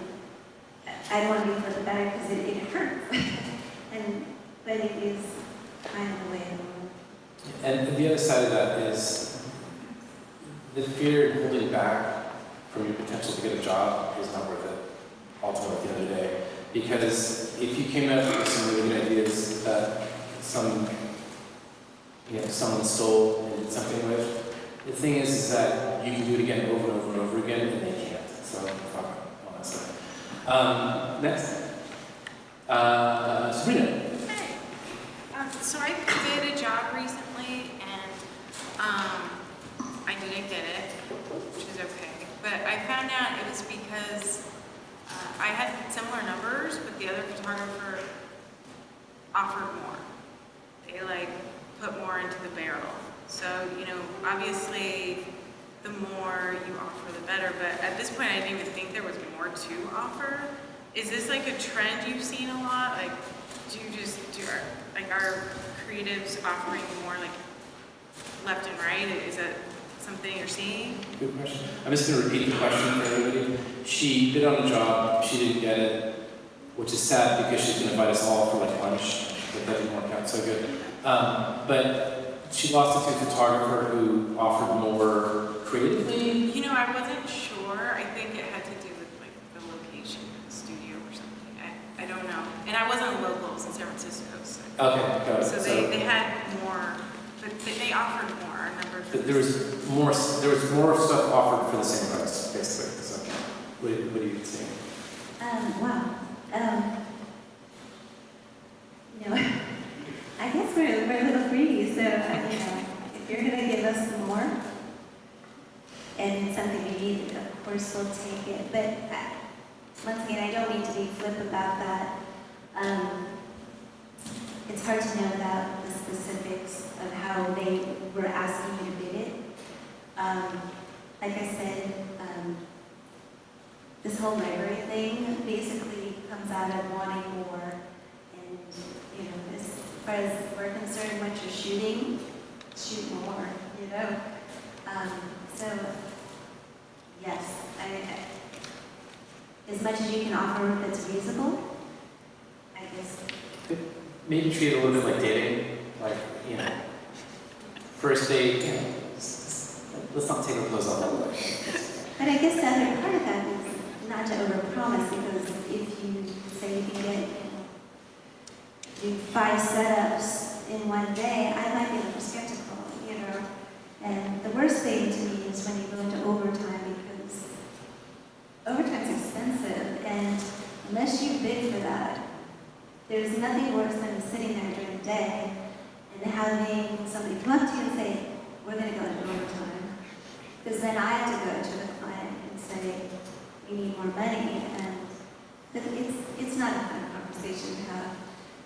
I don't want to be for the better because it hurts. But it is kind of the way of the world. And the other side of that is the fear of holding back from your potential to get a job is not worth it, ultimately, at the end of the day. Because if you came up with some really good ideas that someone stole and did something with, the thing is that you can do it again over and over and over again, and they can't. So, fuck all that stuff. Next. Sabrina. Hey, so I did a job recently, and I didn't get it, which is okay. But I found out it was because I had similar numbers, but the other photographer offered more. They like put more into the barrel. So, you know, obviously the more you offer, the better. But at this point, I didn't even think there was more to offer. Is this like a trend you've seen a lot? Like, are creatives offering more like left and right? Is that something you're seeing? Good question. I'm just going to repeat the question for everybody. She bid on a job, she didn't get it, which is sad because she's going to invite us all for like lunch, but that didn't work out so good. But she lost it to a photographer who offered more creatively. You know, I wasn't sure. I think it had to do with like the location of the studio or something. I don't know. And I wasn't local, it's in San Francisco. So, Okay, got it. so they had more, but they offered more. I remember. There was more stuff offered for the same price, basically. So, what do you think? Wow. You know, I guess we're a little greedy, so, you know, if you're going to give us more, and it's something we need, of course we'll take it. But once again, I don't mean to be flip about that. It's hard to know without the specifics of how they were asking you to bid it. Like I said, this whole library thing basically comes out of wanting more. And, you know, as far as we're concerned, once you're shooting, shoot more, you know? So, yes, as much as you can offer that's reasonable, I guess. Maybe treat it a little bit like dating, like, you know, first date, you know, let's not take our clothes off all the way. But I guess the other part of that is not to overpromise, because if you say you can get, do 5 setups in one day, I might be a little skeptical, you know. And the worst thing to me is when you go into overtime, because overtime's expensive, and unless you bid for that, there's nothing worse than sitting there during the day and having somebody come up to you and say, we're going to go into overtime. Because then I have to go to the client and say, we need more money, and it's not a fun conversation to have.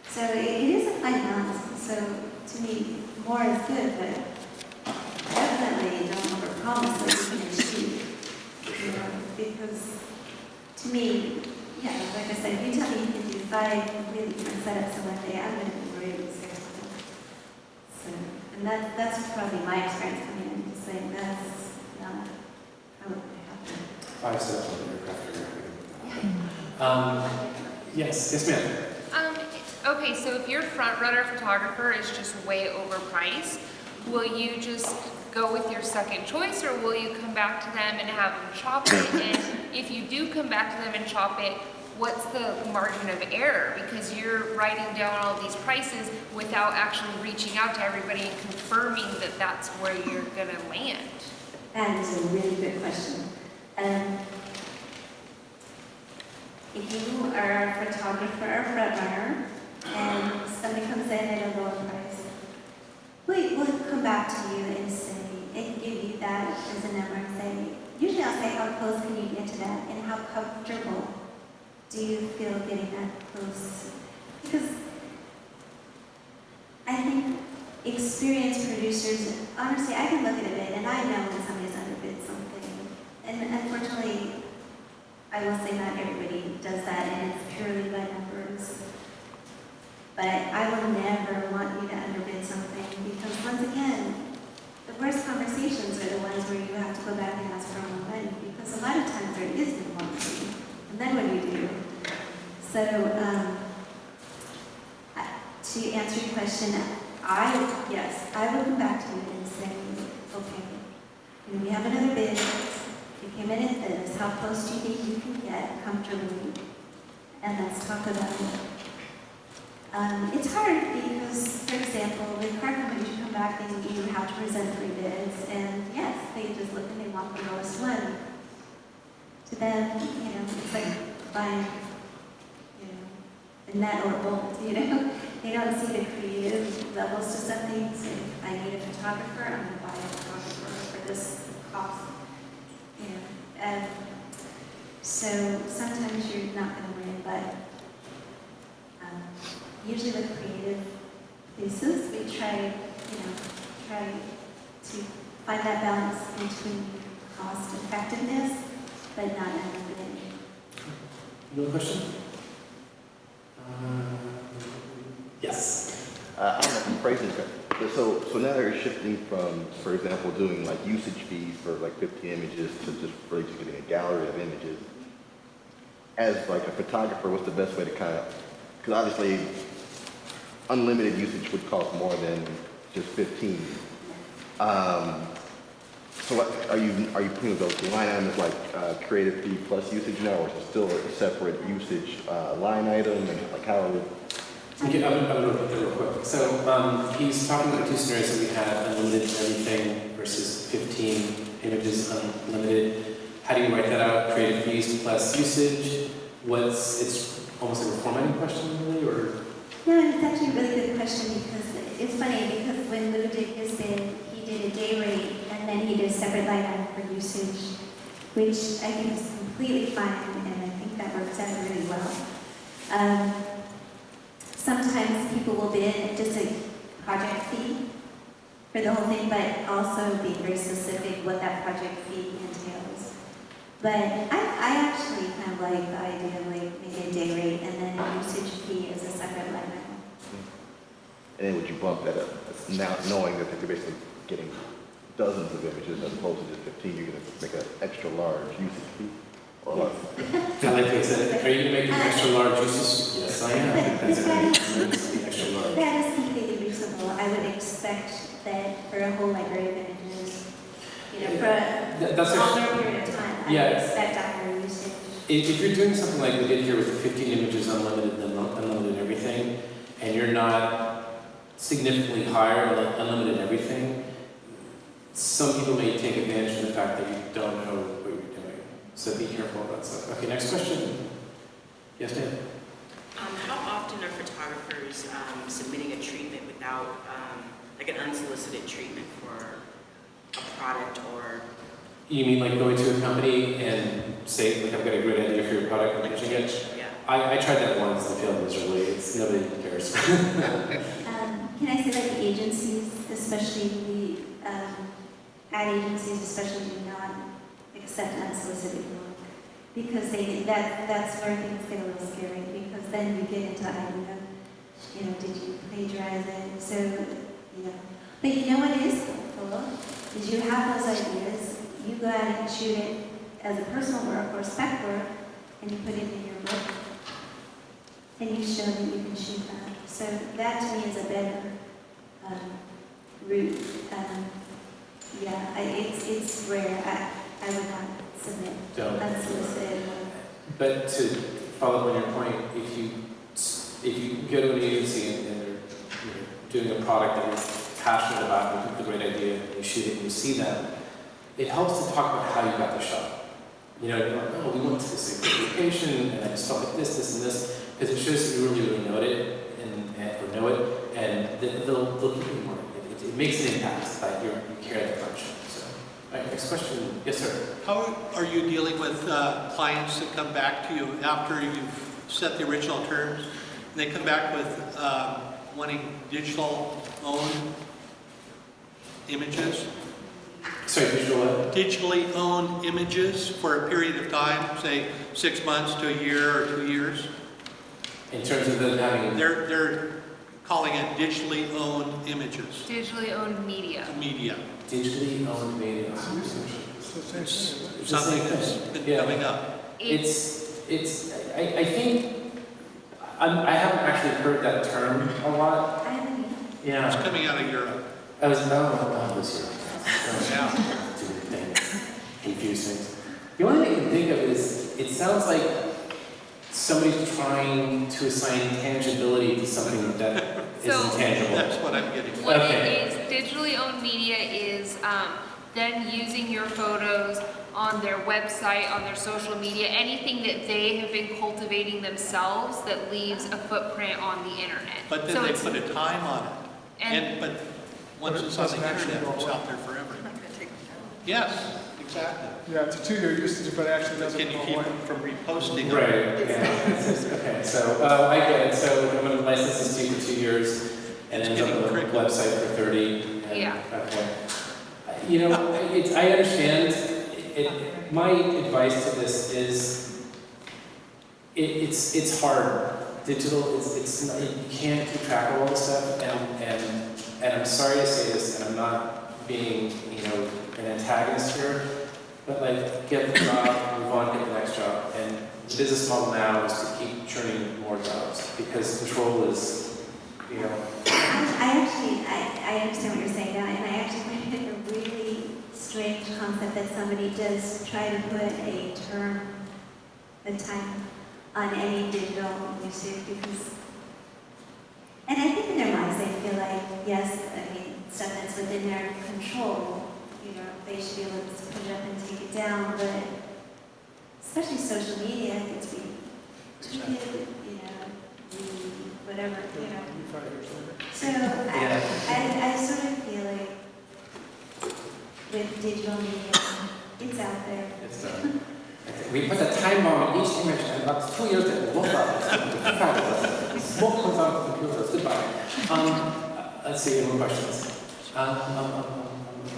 So it is a fine balance. So to me, more is good, but definitely don't overpromise that you can achieve. You know, because to me, yeah, like I said, if you tell me you can do 5 completely different setups in one day, I'm going to be really skeptical. So, and that's probably my experience coming in, just saying that's not probably happen. 5 steps on the aircraft. Yes, ma'am. Okay, so if your front runner photographer is just way overpriced, will you just go with your second choice, or will you come back to them and have them chop it? And if you do come back to them and chop it, what's the margin of error? Because you're writing down all these prices without actually reaching out to everybody and confirming that that's where you're gonna land. That is a really good question. If you are a photographer or front runner and somebody comes in at a lower price, we'll come back to you and say, and give you that as a number and say, usually I'll say, how close can you get to that and how comfortable do you feel getting that close? Because I think experienced producers, honestly, I can look at it and I know when somebody's underbid something. And unfortunately, I will say not everybody does that and it's purely by numbers. But I will never want you to underbid something because once again, the worst conversations are the ones where you have to go back and ask for more money because a lot of times there is no more money. And then what do you do? So, to answer your question, yes, I will come back to you and say, okay, we have another bid. You came in at this. How close do you think you can get comfortably? And let's talk about it. It's hard because, for example, with car companies, you come back and you have to present 3 bids, and yes, they just look and they want the lowest one. To them, it's like buying, a net or a bolt, They don't see the creative levels to something. So if I need a photographer, I'm going to buy a photographer for this cost. So sometimes you're not going to win, but usually with creative places, we try to find that balance between cost effectiveness, but not underbidding. No question? Yes. I don't know if I'm phrasing it. So now they're shifting from, for example, doing like usage fees for like 50 images to just really just getting a gallery of images. As like a photographer, what's the best way to kind of, because obviously unlimited usage would cost more than just 15. So what, are you putting those line items like creative fee plus usage now, or is it still a separate usage line item, and like how? Okay, I'm going to repeat that real quick. So he's talking about 2 scenarios that we had: unlimited everything versus 15 images unlimited. How do you write that out? Creative fees plus usage. It's almost like a formatting question, really, or? No, it's actually a really good question because it's funny because when Lou did his bid, he did a day rate and then he did a separate line item for usage, which I think is completely fine and I think that works out really well. Sometimes people will bid just a project fee for the whole thing, but also be very specific what that project fee entails. But I actually kind of like the idea of like maybe a day rate and then a usage fee as a separate line item. And then would you bump that up, now knowing that they're basically getting dozens of images as opposed to just 15, you're going to make an extra large usage fee? Or less? I like what you said. Are you going to make an extra large usage? Yes, I am. That's extra large. That is completely reasonable. I would expect that for a whole library of images, for a That's longer actually, period of time, I yeah. would expect a higher usage. if you're doing something like we did here with the 15 images unlimited, unlimited everything, and you're not significantly higher on unlimited everything, some people may take advantage of the fact that you don't know what you're doing. So be careful about stuff. Okay, next question. Yes, ma'am? How often are photographers submitting a treatment without, like an unsolicited treatment for a product or? You mean like going to a company and say, like, I've got a great idea for your product and pitching it? Yeah. I tried that once and failed miserably. Nobody cares. Can I say like agencies, especially the ad agencies, especially do not accept unsolicited work because that's where things get a little scary because then you get into the idea of, did you plagiarize it? So, But you know what is helpful is you have those ideas, you go out and shoot it as a personal work or spec work, and you put it in your book, and you show that you can shoot that. So that to me is a better route. It's rare. I would not submit Don't. unsolicited. But to follow up on your point, if you go to an agency and they're doing a product that you're passionate about, and you think it's a great idea, and you shoot it and you see them, it helps to talk about how you got the shot. You're like, oh, we went to this location, and I just felt like this, and this, because it shows that you really, really know it, and they'll keep you more. It makes an impact that you carry that function. So, all right, next question. Yes, sir. How are you dealing with clients that come back to you after you've set the original terms? And they come back with wanting digital-owned images? Sorry, digital what? Digitally owned images for a period of time, say 6 months to a year or 2 years? In terms of them having... They're calling it digitally owned images. Digitally owned media. Media. Digitally owned media. Something that's been coming up. I think, I haven't actually heard that term a lot. I haven't either. Yeah. It's coming out of Europe. I was Europe. Yeah. Stupid things. Confuse things. The only thing I can think of is, it sounds like somebody's trying to assign tangibility to something that is So- intangible. That's what I'm getting at. What Okay. it is, digitally owned media is them using your photos on their website, on their social media, anything that they have been cultivating themselves that leaves a footprint on the internet. But then So they it's- put a time on it. But once it's on the internet, it's out there forever. Yes, exactly. Yeah, it's a 2-year usage, but actually But doesn't can you go keep away. them from reposting? them? Right, yeah. Okay, so, I get it. So I'm going to license this to you for 2 years, and It's then up getting on the tricky. website for 30. And, Yeah. Okay. You know, I understand. My advice to this is, it's hard. Digital it's not, you can't keep track of all this stuff, and I'm sorry to say this, and I'm not being, an antagonist here, but like, get the job, move on, get the next job, and the business model now is to keep churning more jobs, because control is, I understand what you're saying now, and I actually find it a really strange concept that somebody does try to put a time on any digital usage, because, and I think in their minds they feel like, yes, stuff that's within their control, they should be able to put it up and take it down, but especially social media, it's being tweeted, whatever, So I sort of feel like with digital media, it's out there. it's we put a time bomb on each image, and about 2 years later, we'll look up. Smoke comes out of the computers. Goodbye. Let's see, any more questions?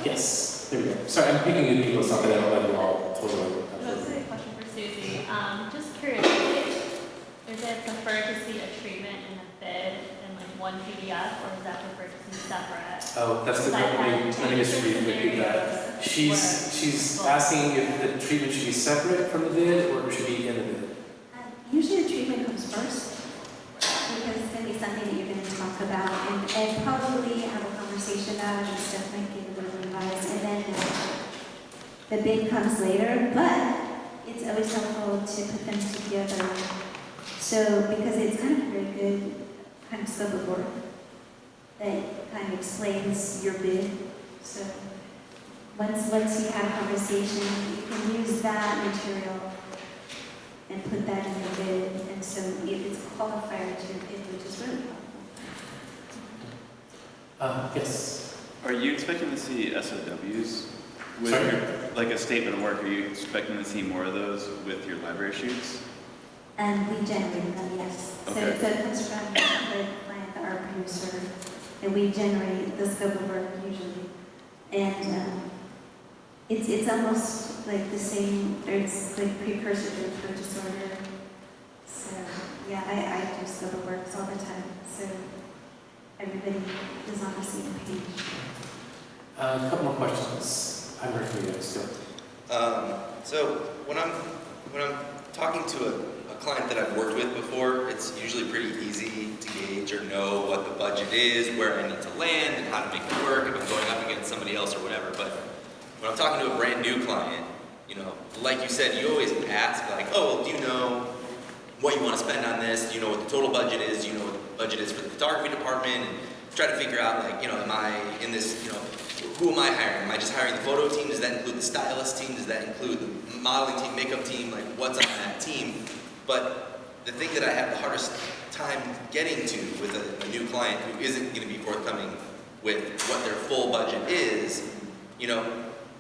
Yes, there we go. Sorry, I'm picking good people, so that I don't let you all totally. That's a question for Susie. Just curious, is it preferred to see a treatment in a bid in like one PDF, or is that preferred to see separate? Oh, that's good. Let me just repeat that. She's asking if the treatment should be separate from the bid, or it should be in the bid. Usually the treatment comes first, because it's going to be something that you're going to talk about, and probably have a conversation about it, and stuff might get a little advice, and then the bid comes later, but it's always helpful to put them together. So, because it's kind of a very good kind of scope of work that kind of explains your bid. So, once you have a conversation, you can use that material and put that in your bid, and so it's a qualifier to your bid, which is really helpful. Yes. Are you expecting to see SOWs with Sorry? like a statement of work? Are you expecting to see more of those with your library shoots? And we generate them, yes. Okay. So it comes from the client, our producer, and we generate the scope of work usually. And it's almost like the same, or it's like precursor to a purchase order. So yeah, I do scope of works all the time. So everybody is on the same page. A couple more questions. I'm ready for you guys. Go. So when I'm talking to a client that I've worked with before, it's usually pretty easy to gauge or know what the budget is, where I need to land, and how to make it work if I'm going up against somebody else or whatever. But when I'm talking to a brand new client, like you said, you always ask like, oh, well, do you know what you want to spend on this, do you know what the total budget is, do you know what the budget is for the photography department, and try to figure out, like, am I in this, who am I hiring? Am I just hiring the photo team? Does that include the stylist team? Does that include the modeling team, makeup team? Like, what's on that team? But the thing that I have the hardest time getting to with a new client who isn't going to be forthcoming with what their full budget is,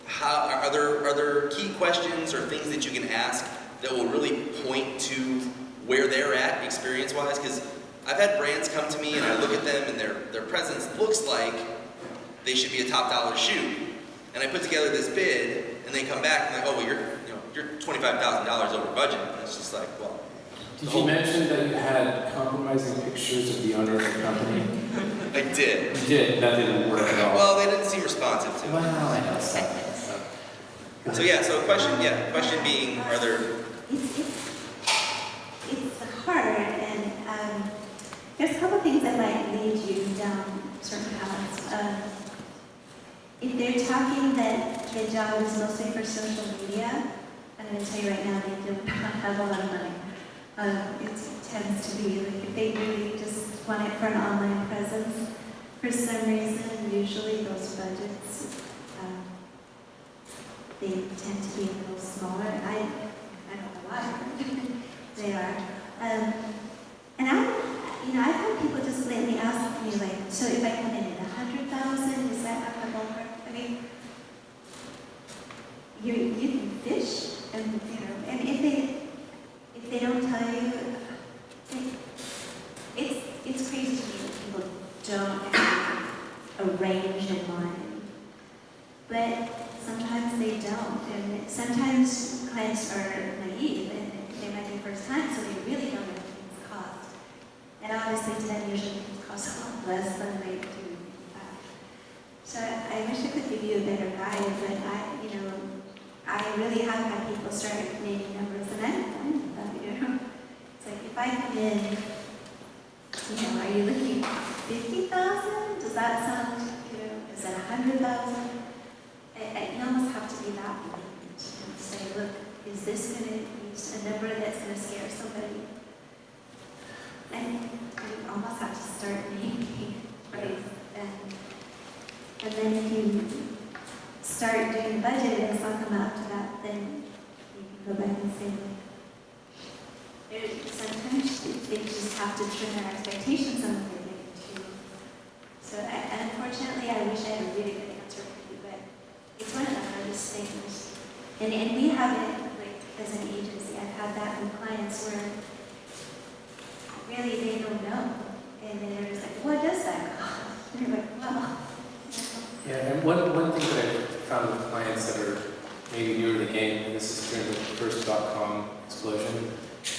how are there key questions or things that you can ask that will really point to where they're at experience-wise? Because I've had brands come to me and I look at them and their presence looks like they should be a top dollar shoot. And I put together this bid and they come back and like, oh, well, you're $25,000 over budget. And it's just like, well. Did you mention that you had compromising pictures of the owner of the company? I did. You did, that didn't work at all. Well, they didn't seem responsive to it. Well, I know, stuff. So yeah, question being, are there... It's hard, and there's a couple things that might lead you down certain paths. If they're talking that the job is mostly for social media, I'm going to tell you right now, they do not have a lot of money. It tends to be, like, if they really just want it for an online presence, for some reason, usually those budgets, they tend to be a little smaller. I don't know why they are. And I've had people just lately ask me, like, so if I come in at 100,000, is that not the ballpark? I mean, you can fish, and and if they don't tell you, it's crazy to me that people don't have a range in mind. But sometimes they don't, and sometimes clients are naive, and they might be first time, so they really don't know what things cost. And obviously to them, usually things cost a lot less than they do. So I wish I could give you a better guide, but I really have had people start naming numbers, and I'm fine with that, It's like, if I come in, are you looking at 50,000? Does that sound, is that 100,000? You almost have to be that blatant and say, look, is this going to be a number that's going to scare somebody? And you almost have to start naming price. And then if you start doing budget and it's not come out to that, then you can go back and say, sometimes they just have to trim their expectations on what they're getting to. So unfortunately, I wish I had a really good answer for you, but it's one of the hardest things. And we have it, like, as an agency, I've had that with clients where really they don't know. And then they're just like, what does that cost? And you're like, well. Yeah, and one thing that I found with clients that are maybe newer to the game, and this is during the first .com explosion,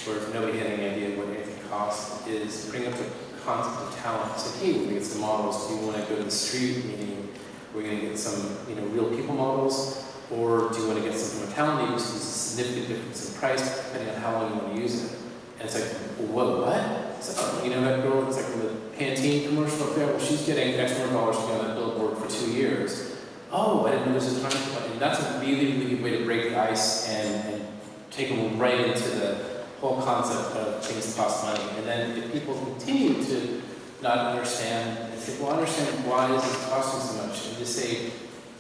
where nobody had any idea what anything cost, is bring up the concept of talent. So, hey, we're going to get some models. Do you want to go to the street, meaning we're going to get some real people models, or do you want to get some from a talent agency? There's a significant difference in price depending on how long you want to use it. And it's like, whoa, what? So, that girl, it's like from the Pantene commercial up there, well, she's getting X more dollars to be on that billboard for 2 years. Oh, I didn't know there was a time. And that's a really, really good way to break the ice and take them right into the whole concept of things that cost money. And then if people continue to not understand, and say, well, I understand why is it costing so much, and just say,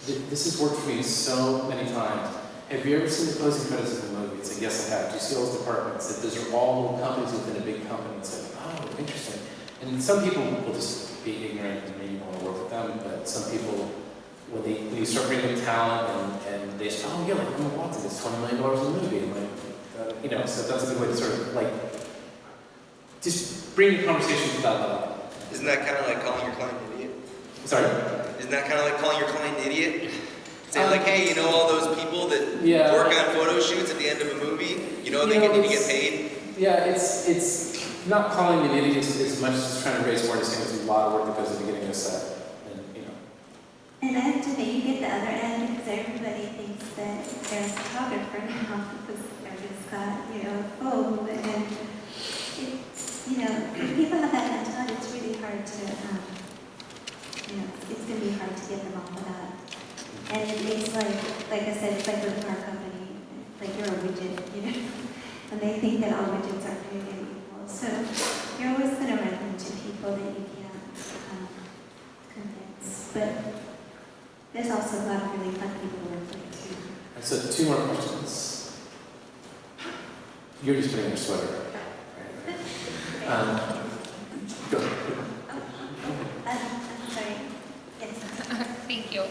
this has worked for me so many times. Have you ever seen the closing credits of the movie? It's like, yes, I have. Do you see all those departments? That those are all little companies within a big company. It's like, oh, interesting. And some people will just be ignorant and maybe want to work with them, but some people, when you start bringing talent and they say, oh, yeah, like Emma Watson gets $20 million in the movie. And like, so that's a good way to sort of like, just bring the conversation to that level. Isn't that kind of like calling your client an idiot? Sorry? Isn't that kind of like calling your client an idiot? Saying like, hey, all those people that work on photo shoots at the end of a movie, they need to get paid? Yeah, it's not calling an idiot as much as trying to raise awareness. There's a lot of work that goes into getting a set. And I have to make you get the other end, because everybody thinks that they're a photographer now, because everybody's got, a phone, and if people have that mentality, it's really hard to, it's going to be hard to get them off of that. And it's like I said, it's like with a car company, like you're a widget, and they think that all widgets are created equal. So you're always going to run into people that you can't convince. But there's also a lot of really fun people to work with too. So 2 more questions. You're just putting your sweater. Go. I'm sorry. Yes. Thank you.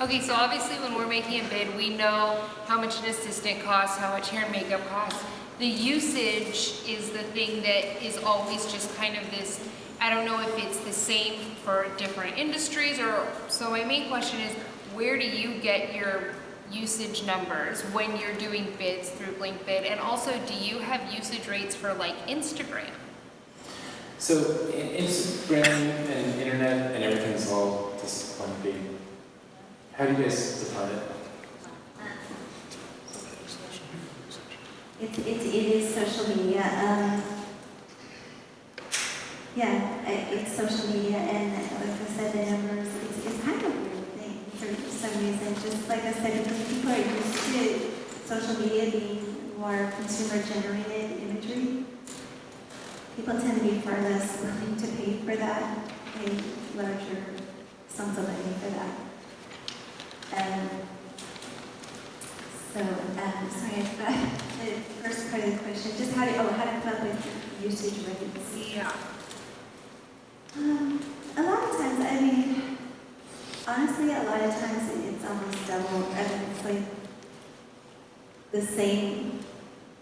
Okay, so obviously when we're making a bid, we know how much an assistant costs, how much hair and makeup costs. The usage is the thing that is always just kind of this, I don't know if it's the same for different industries or, so my main question is, where do you get your usage numbers when you're doing bids through BlinkBid? And also, do you have usage rates for like Instagram? So Instagram and internet and everything's all just one big. How do you guys define it? It is social media. It's social media, and like I said, the numbers, it's kind of a weird thing for some reason. Just like I said, because people are used to social media being more consumer-generated imagery, people tend to be far less willing to pay for that, pay larger sums of money for that. Sorry, I forgot the first part of the question. Just how to come up with usage rates. Yeah. A lot of times, I mean, honestly, a lot of times it's almost double. I mean, it's like the same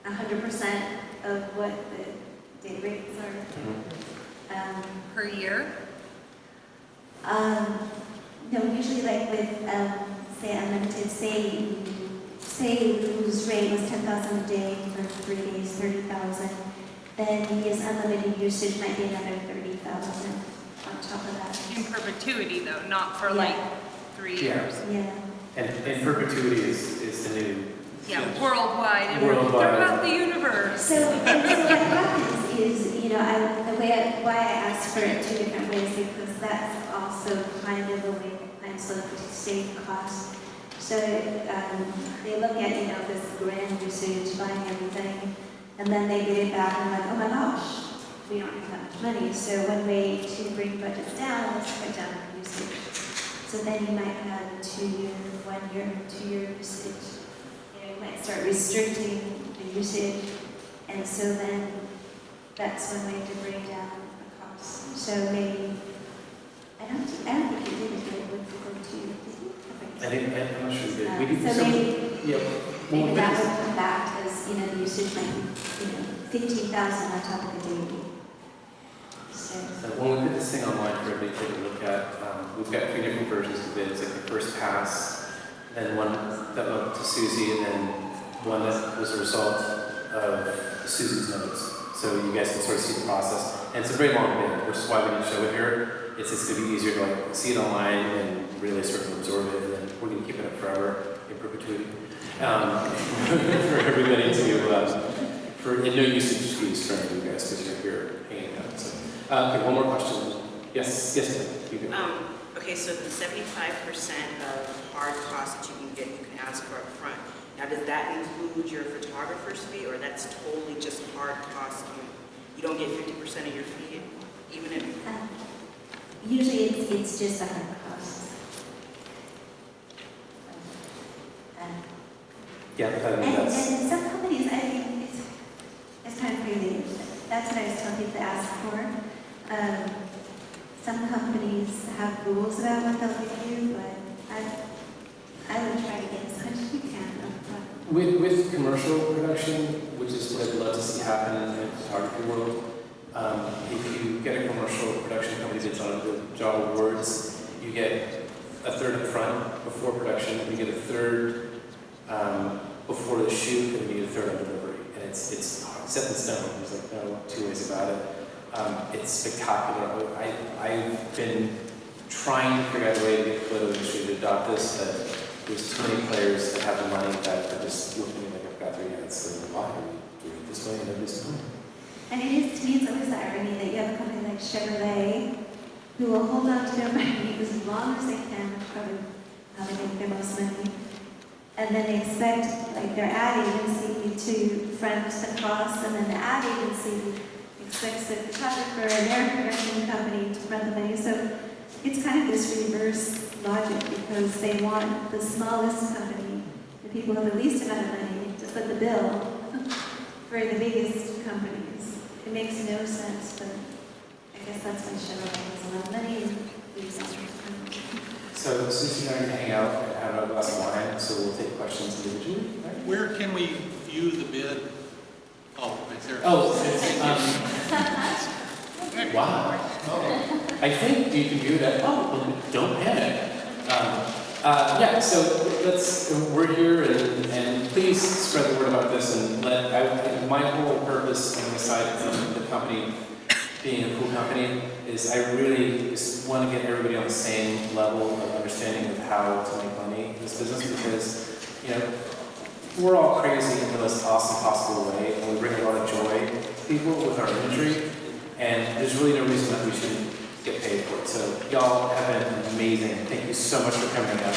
100% of what the day rates are. Per year? No, usually like with, say, unlimited, say Lou's rate was 10,000 a day for 3 days, 30,000. Then his unlimited usage might be another 30,000 on top of that. In perpetuity though, not for Yeah. like 3 years. Yeah. And perpetuity is the new. Yeah, worldwide and Worldwide. throughout the universe. So what happens is, why I asked for it 2 different ways, because that's also kind of a way that clients look to save costs. So they look at, this grand usage, buying everything, and then they get it back and they're like, oh my gosh, we don't have that much money. So one way to bring budgets down is to cut down on usage. So then you might have 2-year, 1-year, 2-year usage. You might start restricting the usage, and so then that's one way to bring down the cost. So maybe, I don't think you did it with the go-to. I'm not sure we did. We did So maybe that this- would come back as, the usage might be, 15,000 on top of the daily. So, when we put this thing online for everybody to take a look at, we've got 3 different versions of bids, like the first pass, then one that went to Susie, and then one that was a result of Susie's notes. So you guys can sort of see the process. And it's a very long bid, which is why we didn't show it here. It's just going to be easier to see it online and really sort of absorb it, and then we're going to keep it up forever in perpetuity. For everybody to, for no usage fees for any of you guys, because you're here hanging out. So, okay, one more question. Yes, you go. Okay, so the 75% of hard costs that you can ask for up front. Now, does that include your photographer's fee, or that's totally just hard costs? You don't get 50% of your fee, even if... usually it's just a hard cost. And some companies, I think it's kind of crazy. That's what I was telling people to ask for. Some companies have rules about what they'll give you, but I would try to get as much as you can upfront. With commercial production, which is what I'd love to see happen in the photography world, if you get a commercial production company that's on the job awards, you get a third up front before production, and you get a third before the shoot, and then you get a third on delivery. And it's set in stone. There's like no 2 ways about it. It's spectacular. I've been trying to figure out a way to get the photo industry to adopt this, but there's too many players that have the money that are just looking at me like I've got 3 hands. So why are we doing it this way and nobody's doing it? And to me, it's always the irony that you have a company like Chevrolet who will hold on to their money as long as they can, probably how they make their most money. And then they expect, like, like their ad agency to front the costs, and then the ad agency expects the photographer and their production company to front the money. So it's kind of this reverse logic because they want the smallest company, the people who have the least amount of money, to foot the bill for the biggest companies. It makes no sense, but I guess that's why Chevrolet has a lot of money and leaves out. So Susie and I are gonna hang out and have a glass of wine, so we'll take questions individually, right? Where can we view the bid? Oh, right there. Oh, it's, wow. I think you can view that. Oh, don't panic. Yeah, so we're here and please spread the word about this and my whole purpose, and aside from the company being a cool company, is I really just want to get everybody on the same level of understanding of how to make money in this business because, you know, we're all crazy in the most awesome possible way, and we bring a lot of joy to people with our imagery, and there's really no reason that we shouldn't get paid for it. So y'all have been amazing. Thank you so much for coming out.